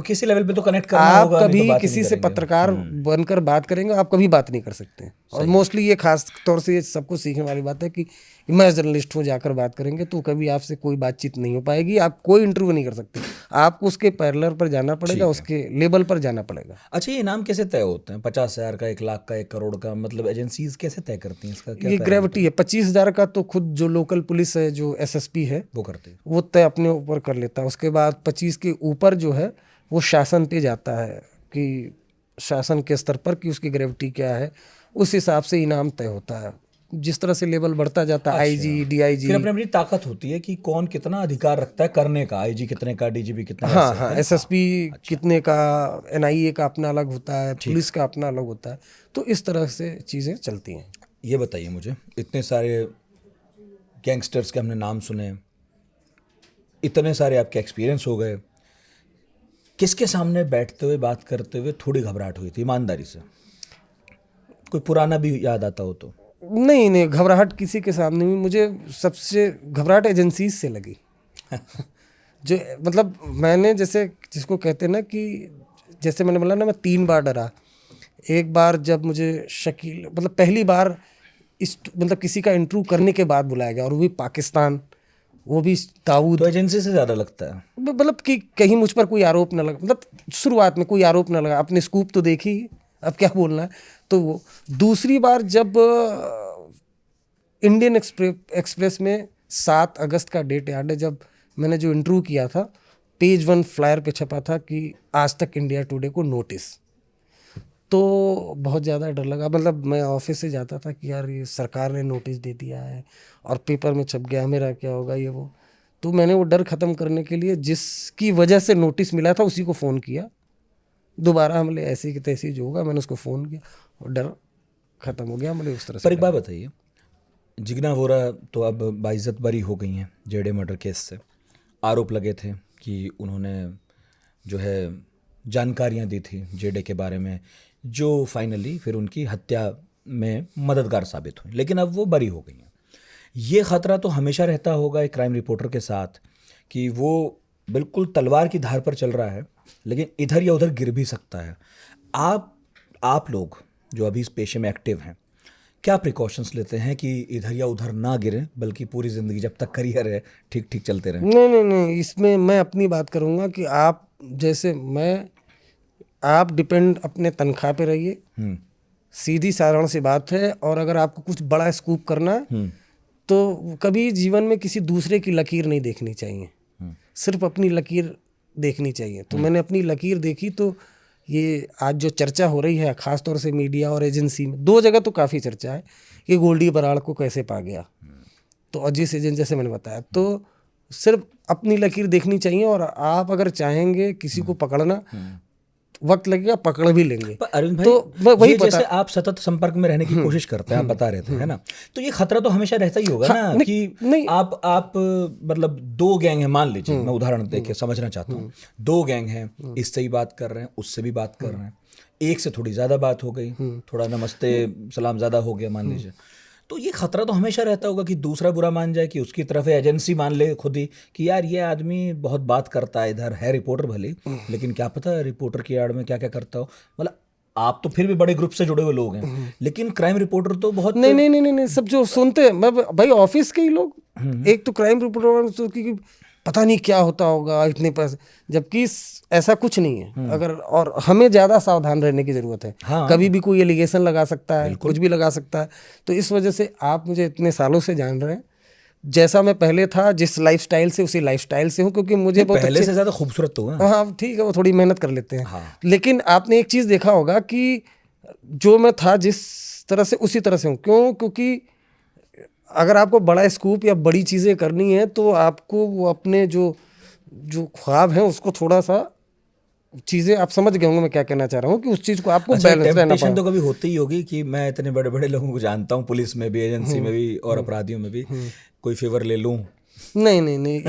Speaker 1: किसी लेवल पे तो कनेक्ट करना
Speaker 2: आप
Speaker 1: होगा,
Speaker 2: कभी
Speaker 1: नहीं तो बात
Speaker 2: किसी
Speaker 1: नहीं
Speaker 2: से
Speaker 1: करेंगे।
Speaker 2: पत्रकार बनकर बात करेंगे, आप कभी बात नहीं कर सकते। और मोस्टली ये खास तौर से ये सबको सीखने वाली बात है कि मैं जर्नलिस्ट हूँ, जाकर बात करेंगे तो कभी आपसे कोई बातचीत नहीं हो पाएगी, आप कोई इंटरव्यू नहीं कर सकते, आपको उसके पैरेलल पर जाना पड़ेगा, उसके लेवल पर जाना पड़ेगा।
Speaker 1: अच्छा, ये इनाम कैसे तय होते हैं? 50,000 का, 1 लाख का, 1 करोड़ का, मतलब एजेंसीज कैसे तय करती हैं इसका? क्या
Speaker 2: ये ग्रेविटी है। 25,000 का तो खुद जो लोकल पुलिस है, जो एसएसपी है,
Speaker 1: वो करते हैं,
Speaker 2: वो तय अपने ऊपर कर लेता है। उसके बाद 25 के ऊपर जो है वो शासन पे जाता है, कि शासन के स्तर पर कि उसकी ग्रेविटी क्या है, उस हिसाब से इनाम तय होता है। जिस तरह से लेवल बढ़ता जाता है, आईजी, डीआईजी,
Speaker 1: फिर अपनी अपनी ताकत होती है कि कौन कितना अधिकार रखता है करने का, आईजी कितने का, डीजीपी कितना,
Speaker 2: हाँ, एसएसपी कितने का, एनआईए का अपना अलग होता है, पुलिस का अपना अलग होता है। तो इस तरह से चीज़ें चलती हैं।
Speaker 1: ये बताइए मुझे, इतने सारे गैंगस्टर्स के हमने नाम सुने, इतने सारे आपके एक्सपीरियंस हो गए, किसके सामने बैठते हुए बात करते हुए थोड़ी घबराहट हुई थी, ईमानदारी से? कोई पुराना भी याद आता हो तो?
Speaker 2: नहीं, घबराहट किसी के सामने नहीं। मुझे सबसे घबराहट एजेंसीज से लगी। जो मतलब मैंने जैसे जिसको कहते हैं ना कि जैसे मैंने बोला ना, मैं 3 बार डरा। एक बार जब मुझे शकील, मतलब पहली बार मतलब किसी का इंटरव्यू करने के बाद बुलाया गया, और वो भी पाकिस्तान, वो भी दाऊद।
Speaker 1: तो एजेंसी से ज़्यादा लगता है,
Speaker 2: मतलब कि कहीं मुझ पर कोई आरोप न लगा, मतलब शुरुआत में कोई आरोप न लगा, अपने स्कूप तो देखी, अब क्या बोलना है। तो वो दूसरी बार जब इंडियन एक्सप्रेस में 7 अगस्त का डेट याद है, जब मैंने जो इंटरव्यू किया था, पेज 1 फ्लायर पे छपा था कि आज तक इंडिया टुडे को नोटिस। तो बहुत ज़्यादा डर लगा। मतलब मैं ऑफिस से जाता था कि यार ये सरकार ने नोटिस दे दिया है और पेपर में छप गया, मेरा क्या होगा, ये वो। तो मैंने वो डर ख़त्म करने के लिए जिसकी वजह से नोटिस मिला था उसी को फ़ोन किया, दोबारा हमले ऐसी की तैसी जो होगा, मैंने उसको फ़ोन किया और डर ख़त्म हो गया। मतलब उस तरह से।
Speaker 1: पर एक बात बताइए, जिग्ना वोरा तो अब बाइज्जत बरी हो गई हैं जेडे मर्डर केस से। आरोप लगे थे कि उन्होंने जो है जानकारियां दी थी जेडे के बारे में, जो फाइनली फिर उनकी हत्या में मददगार साबित हुई, लेकिन अब वो बरी हो गई हैं। ये ख़तरा तो हमेशा रहता होगा एक क्राइम रिपोर्टर के साथ कि वो बिल्कुल तलवार की धार पर चल रहा है, लेकिन इधर या उधर गिर भी सकता है। आप लोग जो अभी इस पेशे में एक्टिव हैं, क्या प्रिकॉशंस लेते हैं कि इधर या उधर ना गिरें, बल्कि पूरी ज़िंदगी जब तक करियर है ठीक ठीक चलते रहें?
Speaker 2: नहीं, इसमें मैं अपनी बात करूँगा कि आप जैसे आप डिपेंड अपने तनख्वाह पे रहिए, सीधी साधारण सी बात है। और अगर आपको कुछ बड़ा स्कूप करना है तो कभी जीवन में किसी दूसरे की लकीर नहीं देखनी चाहिए, सिर्फ अपनी लकीर देखनी चाहिए। तो मैंने अपनी लकीर देखी, तो ये आज जो चर्चा हो रही है ख़ास तौर से मीडिया और एजेंसी में, 2 जगह तो काफ़ी चर्चा है कि गोल्डी बराड़ को कैसे पा गया। तो अजीत सिजन जैसे मैंने बताया, तो सिर्फ अपनी लकीर देखनी चाहिए। और आप अगर चाहेंगे किसी को पकड़ना वक्त लगेगा, पकड़ भी लेंगे।
Speaker 1: पर अरविंद भाई,
Speaker 2: तो मैं वही
Speaker 1: ये जैसे आप सतत संपर्क में रहने की कोशिश करते हैं, आप बता रहे थे, है ना, तो ये खतरा तो हमेशा रहता ही होगा ना कि
Speaker 2: नहीं।
Speaker 1: आप मतलब दो गैंग है, मान लीजिए, मैं उदाहरण देके समझना चाहता हूँ, दो गैंग हैं, इससे भी बात कर रहे हैं, उससे भी बात कर रहे हैं, एक से थोड़ी ज्यादा बात हो गई, थोड़ा नमस्ते सलाम ज्यादा हो गया मान लीजिए, तो ये खतरा तो हमेशा रहता होगा कि दूसरा बुरा मान जाए, कि उसकी तरफ एजेंसी मान ले खुद ही कि यार ये आदमी बहुत बात करता है, इधर है रिपोर्टर भले, लेकिन क्या पता रिपोर्टर की आड़ में क्या क्या करता हो। मतलब आप तो फिर भी बड़े ग्रुप से जुड़े हुए लोग हैं, लेकिन क्राइम रिपोर्टर तो बहुत
Speaker 2: नहीं, सब जो सुनते हैं, मैं भाई ऑफिस के ही लोग, एक तो क्राइम रिपोर्टर की पता नहीं क्या होता होगा इतने पैसे, जबकि ऐसा कुछ नहीं है। अगर और हमें ज़्यादा सावधान रहने की ज़रूरत है।
Speaker 1: हाँ।
Speaker 2: कभी भी कोई एलिगेशन लगा सकता है, कुछ भी लगा सकता है। तो इस वजह से आप मुझे इतने सालों से जान रहे हैं, जैसा मैं पहले था, जिस लाइफस्टाइल से उसी लाइफस्टाइल से हूँ, क्योंकि मुझे बहुत
Speaker 1: पहले से ज़्यादा खूबसूरत तो हुआ।
Speaker 2: हाँ ठीक है, वो थोड़ी मेहनत कर लेते हैं।
Speaker 1: हाँ।
Speaker 2: लेकिन आपने एक चीज़ देखा होगा कि जो मैं था जिस तरह से उसी तरह से हूँ। क्यों? क्योंकि अगर आपको बड़ा स्कूप या बड़ी चीज़ें करनी है तो आपको वो अपने जो ख्वाब हैं उसको थोड़ा सा चीज़ें, आप समझ गए होंगे मैं क्या कहना चाह रहा हूँ, कि उस चीज़ को आपको बैलेंस रहना पड़ेगा।
Speaker 1: तो कभी होती ही होगी कि मैं इतने बड़े बड़े लोगों को जानता हूँ, पुलिस में भी, एजेंसी में भी और अपराधियों में भी, कोई फेवर ले लूँ।
Speaker 2: नहीं,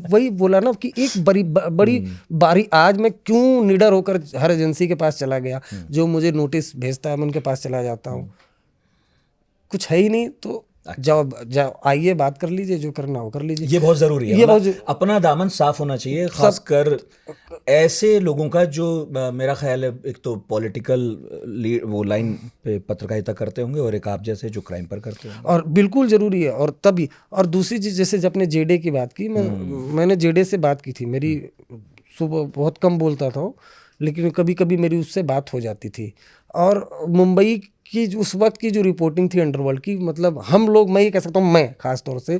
Speaker 2: वही बोला ना कि एक बड़ी बारी, आज मैं क्यों निडर होकर हर एजेंसी के पास चला गया, जो मुझे नोटिस भेजता है मैं उनके पास चला जाता हूँ। कुछ है ही नहीं तो जाओ आइए बात कर लीजिए, जो करना हो कर लीजिए।
Speaker 1: ये बहुत जरूरी है, अपना दामन साफ होना चाहिए, खासकर ऐसे लोगों का जो मेरा ख्याल है एक तो पॉलिटिकल वो लाइन पे पत्रकारिता करते होंगे, और एक आप जैसे जो क्राइम पर करते होंगे।
Speaker 2: और बिल्कुल जरूरी है। और तभी, और दूसरी चीज, जैसे जब अपने जेडे की बात की, मैंने जेडे से बात की थी। मेरी सुबह बहुत कम बोलता था, लेकिन कभी कभी मेरी उससे बात हो जाती थी। और मुंबई की उस वक्त की जो रिपोर्टिंग थी अंडरवर्ल्ड की, मतलब हम लोग, मैं ये कह सकता हूँ, मैं खास तौर से,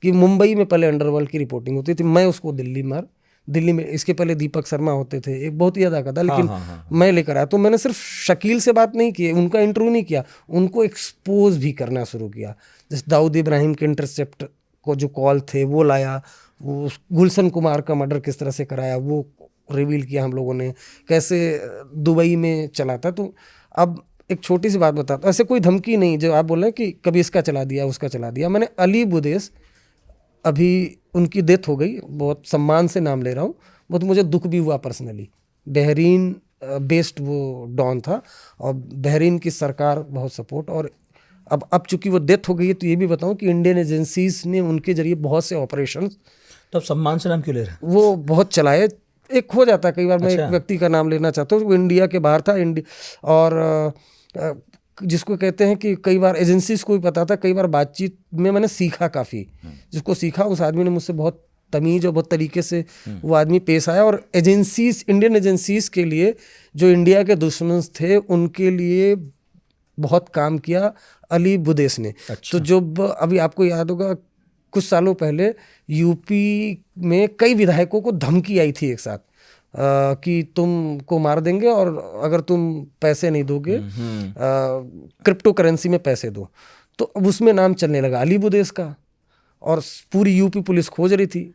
Speaker 2: कि मुंबई में पहले अंडरवर्ल्ड की रिपोर्टिंग होती थी, मैं उसको दिल्ली में इसके पहले दीपक शर्मा होते थे, एक बहुत ही अदा था, लेकिन मैं लेकर आया। तो मैंने सिर्फ शकील से बात नहीं की, उनका इंटरव्यू नहीं किया, उनको एक्सपोज भी करना शुरू किया। जैसे दाऊद इब्राहिम के इंटरसेप्ट को जो कॉल थे वो लाया, वो गुलशन कुमार का मर्डर किस तरह से कराया वो रिवील किया हम लोगों ने, कैसे दुबई में चला था। तो अब एक छोटी सी बात बताता हूँ, ऐसे कोई धमकी नहीं जो आप बोल रहे हैं कि कभी इसका चला दिया उसका चला दिया। मैंने अली बुदेस, अभी उनकी डेथ हो गई, बहुत सम्मान से नाम ले रहा हूँ, बहुत मुझे दुख भी हुआ पर्सनली। बहरीन बेस्ड वो डॉन था, और बहरीन की सरकार बहुत सपोर्ट, और अब चूंकि वो डेथ हो गई है, तो ये भी बताऊं कि इंडियन एजेंसीज ने उनके जरिए बहुत से ऑपरेशन,
Speaker 1: तो सम्मान से नाम क्यों ले रहे हैं?
Speaker 2: वो बहुत चलाए। एक हो जाता है कई बार। मैं एक व्यक्ति का नाम लेना चाहता हूँ, वो इंडिया के बाहर था, और जिसको कहते हैं कि कई बार एजेंसीज को भी पता था, कई बार बातचीत में मैंने सीखा काफ़ी, जिसको सीखा उस आदमी ने मुझसे बहुत तमीज़ और बहुत तरीके से वो आदमी पेश आया, और एजेंसीज, इंडियन एजेंसीज के लिए, जो इंडिया के दुश्मन थे उनके लिए बहुत काम किया अली बुदेस ने। तो जो अभी आपको याद होगा, कुछ सालों पहले यूपी में कई विधायकों को धमकी आई थी एक साथ, कि तुमको मार देंगे और अगर तुम पैसे नहीं दोगे, क्रिप्टो करेंसी में पैसे दो। तो अब उसमें नाम चलने लगा अली बुदेस का, और पूरी यूपी पुलिस खोज रही थी।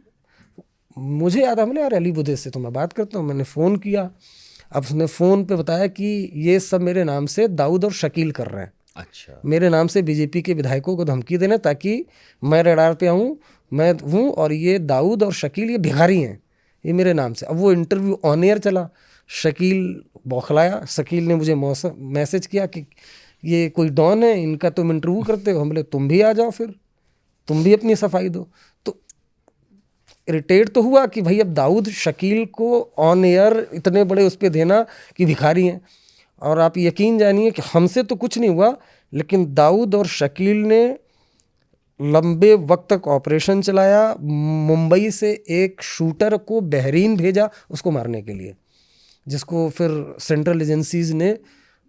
Speaker 2: मुझे याद आ, मैंने यार अली बुदेस से तो मैं बात करता हूँ, मैंने फ़ोन किया। अब उसने फ़ोन पे बताया कि ये सब मेरे नाम से दाऊद और शकील कर रहे हैं।
Speaker 1: अच्छा।
Speaker 2: मेरे नाम से बीजेपी के विधायकों को धमकी देना, ताकि मैं रडार पे आऊँ, मैं हूँ, और ये दाऊद और शकील ये भिखारी हैं, ये मेरे नाम से। अब वो इंटरव्यू ऑन एयर चला, शकील बौखलाया। शकील ने मुझे मैसेज किया कि ये कोई डॉन है, इनका तुम इंटरव्यू करते हो। हम बोले तुम भी आ जाओ, फिर तुम भी अपनी सफाई दो। तो इरिटेट तो हुआ कि भाई अब दाऊद शकील को ऑन एयर इतने बड़े उस पर देना कि भिखारी हैं। और आप यकीन जानिए कि हमसे तो कुछ नहीं हुआ, लेकिन दाऊद और शकील ने लंबे वक्त तक ऑपरेशन चलाया। मुंबई से एक शूटर को बहरीन भेजा उसको मारने के लिए, जिसको फिर सेंट्रल एजेंसीज ने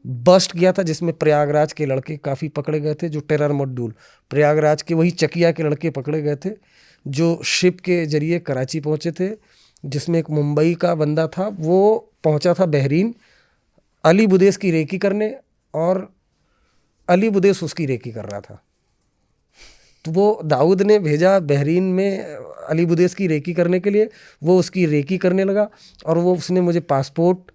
Speaker 2: बस्ट किया था, जिसमें प्रयागराज के लड़के काफ़ी पकड़े गए थे, जो टेरर मॉड्यूल प्रयागराज के, वही चकिया के लड़के पकड़े गए थे, जो शिप के जरिए कराची पहुंचे थे, जिसमें एक मुंबई का बंदा था, वो पहुंचा था बहरीन अली बुदेस की रेकी करने, और अली बुदेस उसकी रेकी कर रहा था। तो वो दाऊद ने भेजा बहरीन में अली बुदेस की रेकी करने के लिए, वो उसकी रेकी करने लगा, और वो उसने मुझे पासपोर्ट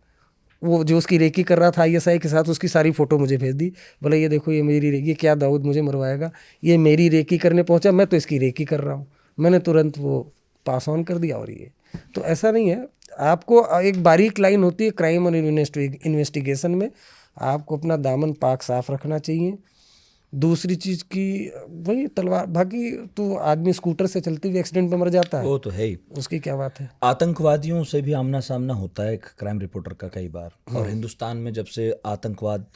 Speaker 2: वो जो उसकी रेकी कर रहा था ISI के साथ, उसकी सारी फ़ोटो मुझे भेज दी। बोला ये देखो ये मेरी रेकी, क्या दाऊद मुझे मरवाएगा, ये मेरी रेकी करने पहुंचा, मैं तो इसकी रेकी कर रहा हूँ। मैंने तुरंत वो पास ऑन कर दिया। और ये तो ऐसा नहीं है, आपको एक बारीक लाइन होती है क्राइम और इन्वेस्टिगेशन में, आपको अपना दामन पाक साफ रखना चाहिए। दूसरी चीज़ की वही तलवार, बाकी तो आदमी स्कूटर से चलते हुए एक्सीडेंट में मर जाता है,
Speaker 1: वो तो है ही।
Speaker 2: उसकी क्या बात है।
Speaker 1: आतंकवादियों से भी आमना सामना होता है एक क्राइम रिपोर्टर का कई बार, और हिंदुस्तान में जब से आतंकवाद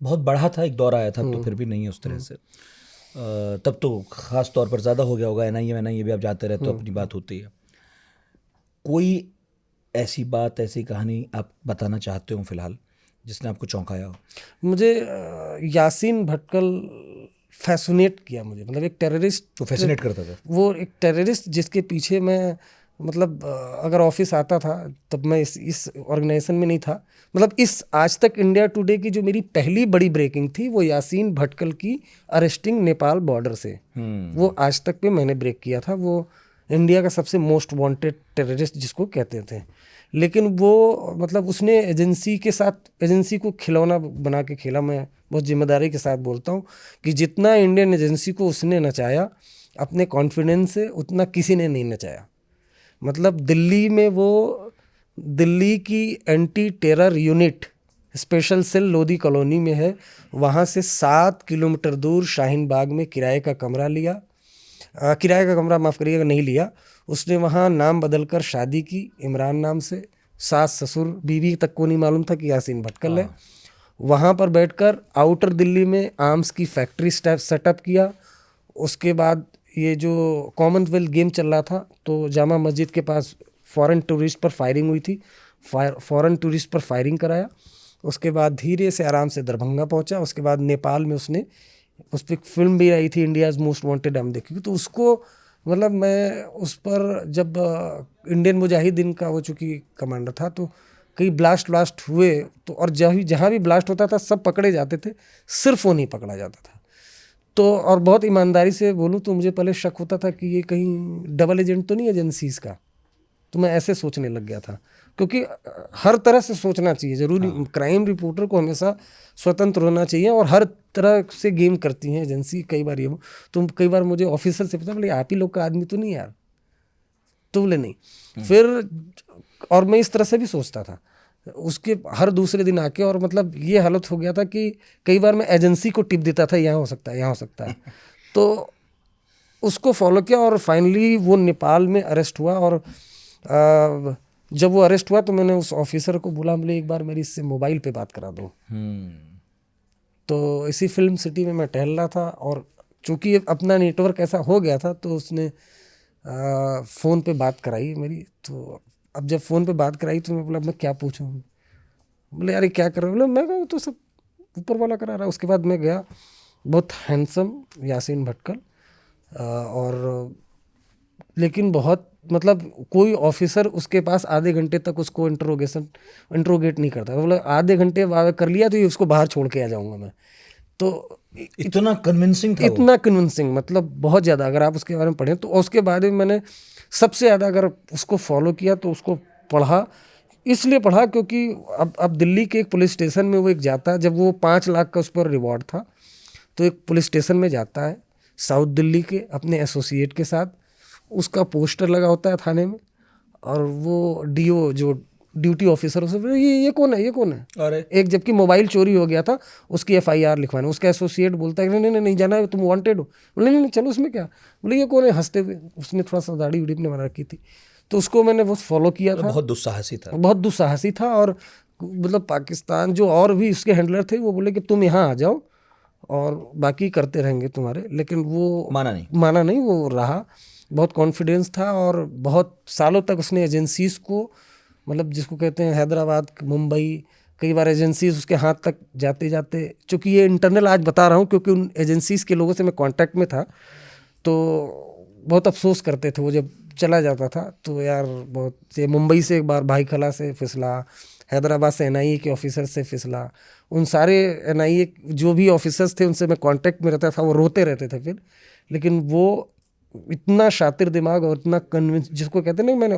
Speaker 1: बहुत बढ़ा था, एक दौर आया था, तो फिर भी नहीं है उस तरह से। तब तो खास तौर पर ज़्यादा हो गया होगा। NIA भी आप जाते रहते हो, अपनी बात होती है। कोई ऐसी बात, ऐसी कहानी आप बताना चाहते हो फिलहाल जिसने आपको चौंकाया हो?
Speaker 2: मुझे यासीन भटकल फैसिनेट किया मुझे, मतलब एक टेररिस्ट
Speaker 1: तो फैसिनेट करता था
Speaker 2: वो, एक टेररिस्ट जिसके पीछे मैं, मतलब अगर ऑफिस आता था तब मैं इस ऑर्गेनाइजेशन में नहीं था। मतलब इस आज तक इंडिया टुडे की जो मेरी पहली बड़ी ब्रेकिंग थी वो यासीन भटकल की अरेस्टिंग नेपाल बॉर्डर से, वो आज तक पे मैंने ब्रेक किया था। वो इंडिया का सबसे मोस्ट वांटेड टेररिस्ट जिसको कहते थे, लेकिन वो मतलब उसने एजेंसी के साथ, एजेंसी को खिलौना बना के खेला। मैं बहुत जिम्मेदारी के साथ बोलता हूँ कि जितना इंडियन एजेंसी को उसने नचाया अपने कॉन्फिडेंस से, उतना किसी ने नहीं नचाया। मतलब दिल्ली में वो, दिल्ली की anti terror unit special cell Lodhi colony में है, वहाँ से 7 किलोमीटर दूर शाहीन बाग में किराए का कमरा लिया, किराए का कमरा माफ़ करिएगा नहीं लिया, उसने वहाँ नाम बदलकर शादी की इमरान नाम से। सास ससुर बीवी तक को नहीं मालूम था कि यासीन भटकल है। वहाँ पर बैठकर आउटर दिल्ली में आर्म्स की फैक्ट्री सेटअप किया। उसके बाद ये जो कॉमनवेल्थ गेम चल रहा था तो जामा मस्जिद के पास फॉरेन टूरिस्ट पर फायरिंग हुई थी, फॉरेन टूरिस्ट पर फायरिंग कराया। उसके बाद धीरे से आराम से दरभंगा पहुंचा। उसके बाद नेपाल में उसने, उस पर फिल्म भी आई थी इंडियाज़ मोस्ट वांटेड, हम देखी तो उसको, मतलब मैं उस पर जब इंडियन मुजाहिदीन का वो चूँकि कमांडर था तो कई ब्लास्ट हुए तो, और जहाँ भी ब्लास्ट होता था सब पकड़े जाते थे, सिर्फ वो नहीं पकड़ा जाता था। तो और बहुत ईमानदारी से बोलूँ तो मुझे पहले शक होता था कि ये कहीं डबल एजेंट तो नहीं एजेंसीज का, तो मैं ऐसे सोचने लग गया था। क्योंकि हर तरह से सोचना चाहिए, जरूरी क्राइम रिपोर्टर को हमेशा स्वतंत्र होना चाहिए, और हर तरह से गेम करती हैं एजेंसी। कई बार ये तो कई बार मुझे ऑफिसर से पता, बोले आप ही लोग का आदमी तो नहीं यार, तो बोले नहीं। फिर और मैं इस तरह से भी सोचता था उसके हर दूसरे दिन आके, और मतलब ये हालत हो गया था कि कई बार मैं एजेंसी को टिप देता था यहाँ हो सकता है, यहाँ हो सकता है। तो उसको फॉलो किया और फाइनली वो नेपाल में अरेस्ट हुआ। और जब वो अरेस्ट हुआ तो मैंने उस ऑफिसर को बोला, बोले एक बार मेरी इससे मोबाइल पे बात करा दो। तो इसी फिल्म सिटी में मैं टहल रहा था, और चूंकि अपना नेटवर्क ऐसा हो गया था तो उसने फ़ोन पे बात कराई मेरी। तो अब जब फ़ोन पे बात कराई तो मैं बोला मैं क्या पूछूं, बोले यार क्या कर रहे हो, बोले मैं कहा तो सब ऊपर वाला करा रहा है। उसके बाद मैं गया, बहुत हैंडसम यासीन भटकल, और लेकिन बहुत, मतलब कोई ऑफिसर उसके पास आधे घंटे तक उसको इंट्रोगेट नहीं करता। बोला आधे घंटे कर लिया तो ये उसको बाहर छोड़ के आ जाऊंगा मैं। तो
Speaker 1: इतना कन्विंसिंग था,
Speaker 2: इतना कन्विंसिंग, मतलब बहुत ज़्यादा। अगर आप उसके बारे में पढ़ें तो उसके बारे में मैंने सबसे ज़्यादा अगर उसको फॉलो किया तो उसको पढ़ा, इसलिए पढ़ा क्योंकि अब दिल्ली के एक पुलिस स्टेशन में वो एक जाता है, जब वो 5 लाख का उस पर रिवॉर्ड था तो एक पुलिस स्टेशन में जाता है साउथ दिल्ली के अपने एसोसिएट के साथ, उसका पोस्टर लगा होता है थाने में, और वो डीओ जो ड्यूटी ऑफिसर उसे ये कौन है, ये कौन है।
Speaker 1: अरे
Speaker 2: एक जबकि मोबाइल चोरी हो गया था, उसकी FIR लिखवाने, उसका एसोसिएट बोलता है नहीं नहीं नहीं जाना है, तुम वांटेड हो। बोले नहीं नहीं चलो उसमें क्या, बोले ये कौन है, हंसते हुए। उसने थोड़ा सा दाढ़ी उड़ी अपने बना रखी थी, तो उसको मैंने वो फॉलो किया था।
Speaker 1: बहुत दुस्साहसी था,
Speaker 2: बहुत दुस्साहसी था। और मतलब पाकिस्तान जो और भी उसके हैंडलर थे वो बोले कि तुम यहाँ आ जाओ और बाकी करते रहेंगे तुम्हारे, लेकिन वो माना नहीं, वो रहा। बहुत कॉन्फिडेंस था, और बहुत सालों तक उसने एजेंसीज को, मतलब जिसको कहते हैं हैदराबाद, मुंबई, कई बार एजेंसीज उसके हाथ तक जाते जाते, चूँकि ये इंटरनल आज बता रहा हूँ क्योंकि उन एजेंसीज के लोगों से मैं कांटेक्ट में था, तो बहुत अफसोस करते थे वो जब चला जाता था। तो यार बहुत, ये मुंबई से एक बार भाई खला से फिसला, हैदराबाद से NIA के ऑफिसर से फिसला, उन सारे NIA जो भी ऑफिसर्स थे उनसे मैं कांटेक्ट में रहता था, वो रोते रहते थे फिर। लेकिन वो इतना शातिर दिमाग और इतना कन्विंस, जिसको कहते नहीं, मैंने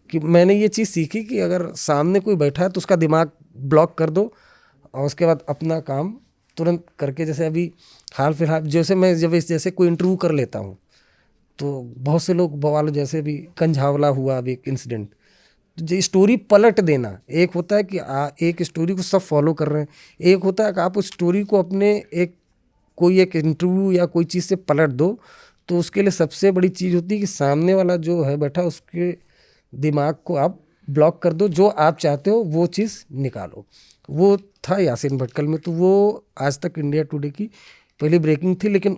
Speaker 2: कि मैंने ये चीज़ सीखी कि अगर सामने कोई बैठा है तो उसका दिमाग ब्लॉक कर दो और उसके बाद अपना काम तुरंत करके, जैसे अभी हाल फिलहाल जैसे मैं जैसे कोई इंटरव्यू कर लेता हूँ तो बहुत से लोग बवाल, जैसे भी कंझावला हुआ अभी एक इंसिडेंट, जो स्टोरी पलट देना, एक होता है कि एक स्टोरी को सब फॉलो कर रहे हैं, एक होता है कि आप उस स्टोरी को अपने कोई एक इंटरव्यू या कोई चीज़ से पलट दो। तो उसके लिए सबसे बड़ी चीज़ होती है कि सामने वाला जो है बैठा उसके दिमाग को आप ब्लॉक कर दो, जो आप चाहते हो वो चीज़ निकालो। वो था यासीन भटकल में, तो वो आज तक इंडिया टुडे की पहली ब्रेकिंग थी। लेकिन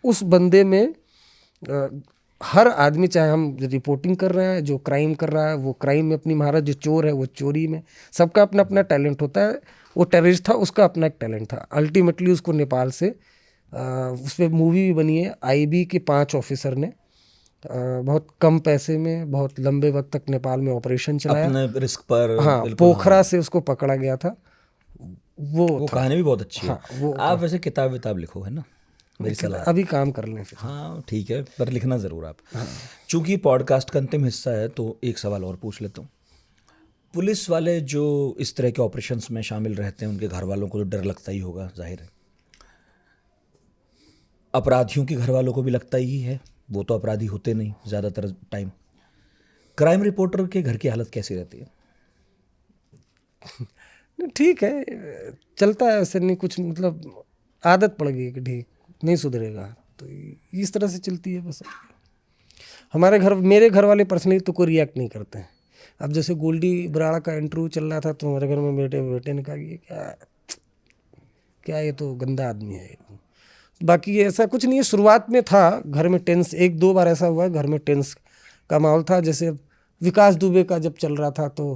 Speaker 2: उस बंदे में हर आदमी, चाहे हम रिपोर्टिंग कर रहे हैं, जो क्राइम कर रहा है वो क्राइम में अपनी महारत, जो चोर है वो चोरी में, सबका अपना अपना टैलेंट होता है। वो टेररिस्ट था, उसका अपना एक टैलेंट था। अल्टीमेटली उसको नेपाल से उस पर मूवी भी बनी है, आईबी के 5 ऑफिसर ने बहुत कम पैसे में बहुत लंबे वक्त तक नेपाल में ऑपरेशन चलाया,
Speaker 1: अपने रिस्क पर।
Speaker 2: हाँ, पोखरा से उसको पकड़ा गया था। वो
Speaker 1: कहानी भी बहुत अच्छी है।
Speaker 2: वो
Speaker 1: आप वैसे किताब विताब लिखो, है ना, मेरी सलाह।
Speaker 2: अभी काम कर लें फिर।
Speaker 1: हाँ ठीक है, पर लिखना ज़रूर आप। चूंकि पॉडकास्ट का अंतिम हिस्सा है तो एक सवाल और पूछ लेता हूँ। पुलिस वाले जो इस तरह के ऑपरेशंस में शामिल रहते हैं, उनके घर वालों को तो डर लगता ही होगा, जाहिर है। अपराधियों के घर वालों को भी लगता ही है, वो तो अपराधी होते नहीं ज़्यादातर टाइम। क्राइम रिपोर्टर के घर की हालत कैसी रहती है?
Speaker 2: ठीक है, चलता है, ऐसे नहीं कुछ, मतलब आदत पड़ गई कि ठीक नहीं सुधरेगा, तो इस तरह से चलती है बस। मेरे घर वाले पर्सनली तो कोई रिएक्ट नहीं करते हैं। अब जैसे गोल्डी बराड़ा का इंटरव्यू चल रहा था तो हमारे घर में बेटे ने कहा कि क्या ये तो गंदा आदमी है। बाकी ऐसा कुछ नहीं है। शुरुआत में था घर में टेंस, 1-2 बार ऐसा हुआ है घर में टेंस का माहौल था। जैसे विकास दुबे का जब चल रहा था तो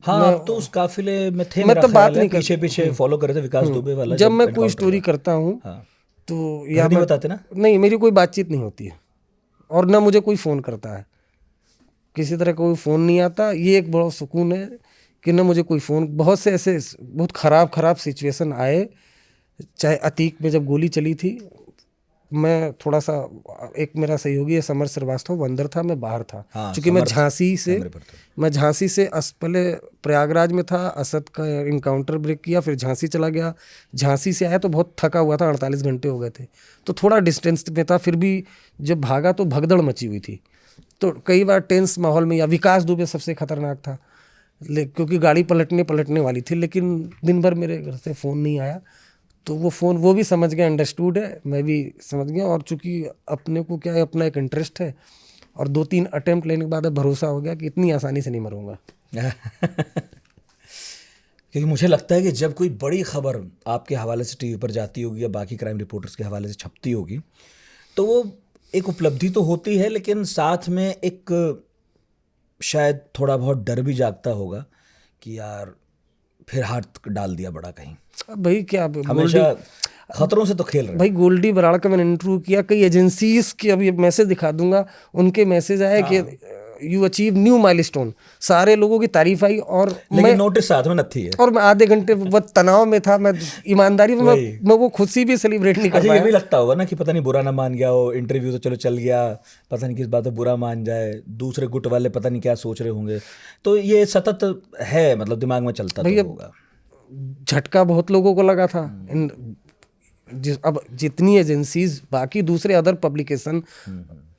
Speaker 1: हाँ, आप तो उस काफिले में थे,
Speaker 2: मैं
Speaker 1: मेरा
Speaker 2: तो बात
Speaker 1: ख्याल है,
Speaker 2: नहीं कर,
Speaker 1: पीछे पीछे फॉलो कर रहे थे विकास दुबे वाला।
Speaker 2: जब मैं कोई
Speaker 1: encounter
Speaker 2: स्टोरी
Speaker 1: हुआ।
Speaker 2: करता हूँ
Speaker 1: हाँ,
Speaker 2: तो
Speaker 1: घर नहीं बताते ना?
Speaker 2: नहीं, मेरी कोई बातचीत नहीं होती है और ना मुझे कोई फ़ोन करता है, किसी तरह कोई फ़ोन नहीं आता। ये एक बड़ा सुकून है कि ना मुझे कोई फ़ोन। बहुत से ऐसे बहुत ख़राब सिचुएशन आए, चाहे अतीक में जब गोली चली थी, मैं थोड़ा सा, एक मेरा सहयोगी है समर श्रीवास्तव, वो अंदर था, मैं बाहर था।
Speaker 1: हाँ,
Speaker 2: क्योंकि मैं झांसी से पहले प्रयागराज में था, असद का इनकाउंटर ब्रेक किया, फिर झांसी चला गया। झांसी से आया तो बहुत थका हुआ था, 48 घंटे हो गए थे, तो थोड़ा डिस्टेंस में था। फिर भी जब भागा तो भगदड़ मची हुई थी, तो कई बार टेंस माहौल में। या विकास दुबे सबसे खतरनाक था, क्योंकि गाड़ी पलटने वाली थी, लेकिन दिन भर मेरे घर से फ़ोन नहीं आया। तो वो फ़ोन वो भी समझ गया, अंडरस्टूड है, मैं भी समझ गया। और चूंकि अपने को क्या है, अपना एक इंटरेस्ट है, और 2-3 अटेम्प्ट लेने के बाद भरोसा हो गया कि इतनी आसानी से नहीं मरूंगा।
Speaker 1: क्योंकि मुझे लगता है कि जब कोई बड़ी खबर आपके हवाले से टीवी पर जाती होगी या बाकी क्राइम रिपोर्टर्स के हवाले से छपती होगी, तो वो एक उपलब्धि तो होती है, लेकिन साथ में एक शायद थोड़ा बहुत डर भी जागता होगा कि यार फिर हाथ डाल दिया बड़ा कहीं।
Speaker 2: भाई क्या
Speaker 1: हमेशा खतरों से तो खेल रहे।
Speaker 2: भाई गोल्डी बराड़ का मैंने इंटरव्यू किया, कई एजेंसीज के, अभी मैसेज दिखा दूंगा, उनके मैसेज आए कि यू अचीव न्यू माइलस्टोन, सारे लोगों की तारीफ आई, और
Speaker 1: लेकिन नोटिस साथ में नथी है।
Speaker 2: और मैं आधे घंटे तनाव में था, मैं ईमानदारी में मैं वो खुशी भी सेलिब्रेट नहीं कर
Speaker 1: अच्छा,
Speaker 2: पाया।
Speaker 1: ये भी लगता होगा ना कि पता नहीं बुरा ना मान गया हो, इंटरव्यू तो चलो चल गया, पता नहीं किस बात पे बुरा मान जाए, दूसरे गुट वाले पता नहीं क्या सोच रहे होंगे। तो ये सतत है, मतलब दिमाग में चलता तो होगा।
Speaker 2: झटका बहुत लोगों को लगा था। अब जितनी एजेंसीज, बाकी दूसरे अदर पब्लिकेशन,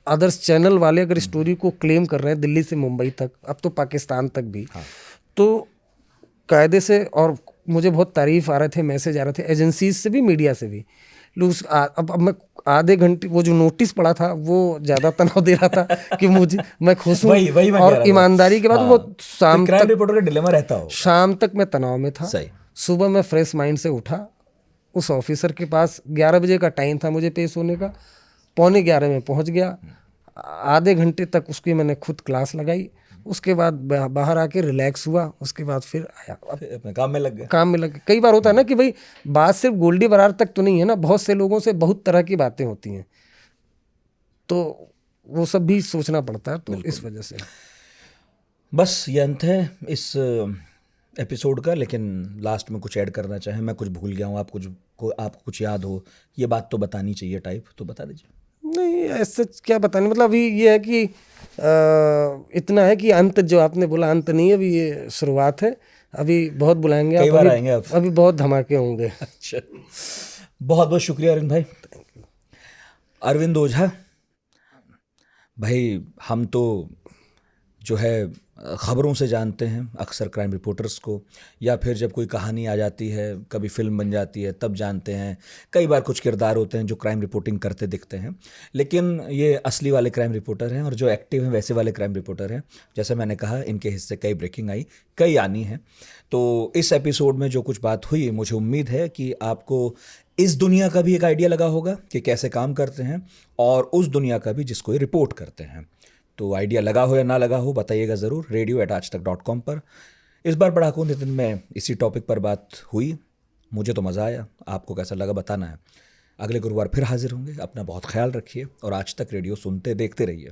Speaker 2: अदर्स चैनल वाले अगर स्टोरी को क्लेम कर रहे हैं दिल्ली से मुंबई तक, अब तो पाकिस्तान तक भी, तो कायदे से, और मुझे बहुत तारीफ आ रहे थे, मैसेज आ रहे थे एजेंसीज से भी, मीडिया से भी। लोग अब मैं आधे घंटे, वो जो नोटिस पड़ा था वो ज़्यादा तनाव दे रहा था कि मैं खुश हूँ, और ईमानदारी के बाद वो शाम तक
Speaker 1: रिपोर्टर का डिलेमा रहता हो,
Speaker 2: शाम तक मैं तनाव में था। सुबह मैं फ्रेश माइंड से उठा, उस ऑफिसर के पास 11 बजे का टाइम था मुझे पेश होने का, 11:15 में पहुंच गया। आधे घंटे तक उसकी मैंने खुद क्लास लगाई, उसके बाद बाहर आके रिलैक्स हुआ, उसके बाद फिर आया,
Speaker 1: अपने काम में लग
Speaker 2: गया। कई बार होता है ना कि भाई बात सिर्फ गोल्डी बराड़ तक तो नहीं है ना, बहुत से लोगों से बहुत तरह की बातें होती हैं, तो वो सब भी सोचना पड़ता है। तो इस वजह से
Speaker 1: बस ये अंत है इस एपिसोड का। लेकिन लास्ट में कुछ ऐड करना चाहें, मैं कुछ भूल गया हूँ, आपको कुछ याद हो, ये बात तो बतानी चाहिए टाइप, तो बता दीजिए।
Speaker 2: नहीं, ऐसे क्या बताने, मतलब अभी ये है कि इतना है कि अंत, जो आपने बोला अंत नहीं है, अभी ये शुरुआत है। अभी बहुत बुलाएंगे
Speaker 1: कई
Speaker 2: आप,
Speaker 1: बार
Speaker 2: अभी
Speaker 1: आएंगे आप।
Speaker 2: अभी बहुत धमाके होंगे।
Speaker 1: अच्छा, बहुत बहुत शुक्रिया अरविंद भाई। अरविंद ओझा भाई, हम तो जो है ख़बरों से जानते हैं अक्सर क्राइम रिपोर्टर्स को, या फिर जब कोई कहानी आ जाती है, कभी फिल्म बन जाती है तब जानते हैं। कई बार कुछ किरदार होते हैं जो क्राइम रिपोर्टिंग करते दिखते हैं, लेकिन ये असली वाले क्राइम रिपोर्टर हैं और जो एक्टिव हैं वैसे वाले क्राइम रिपोर्टर हैं। जैसे मैंने कहा, इनके हिस्से कई ब्रेकिंग आई, कई आनी है। तो इस एपिसोड में जो कुछ बात हुई, मुझे उम्मीद है कि आपको इस दुनिया का भी एक आइडिया लगा होगा कि कैसे काम करते हैं, और उस दुनिया का भी जिसको ये रिपोर्ट करते हैं। तो आइडिया लगा हो या ना लगा हो, बताइएगा ज़रूर radio@aajtak.com पर। इस बार पढ़ाकू नितिन में इसी टॉपिक पर बात हुई। मुझे तो मज़ा आया, आपको कैसा लगा बताना है। अगले गुरुवार फिर हाजिर होंगे। अपना बहुत ख्याल रखिए और आज तक रेडियो सुनते देखते रहिए।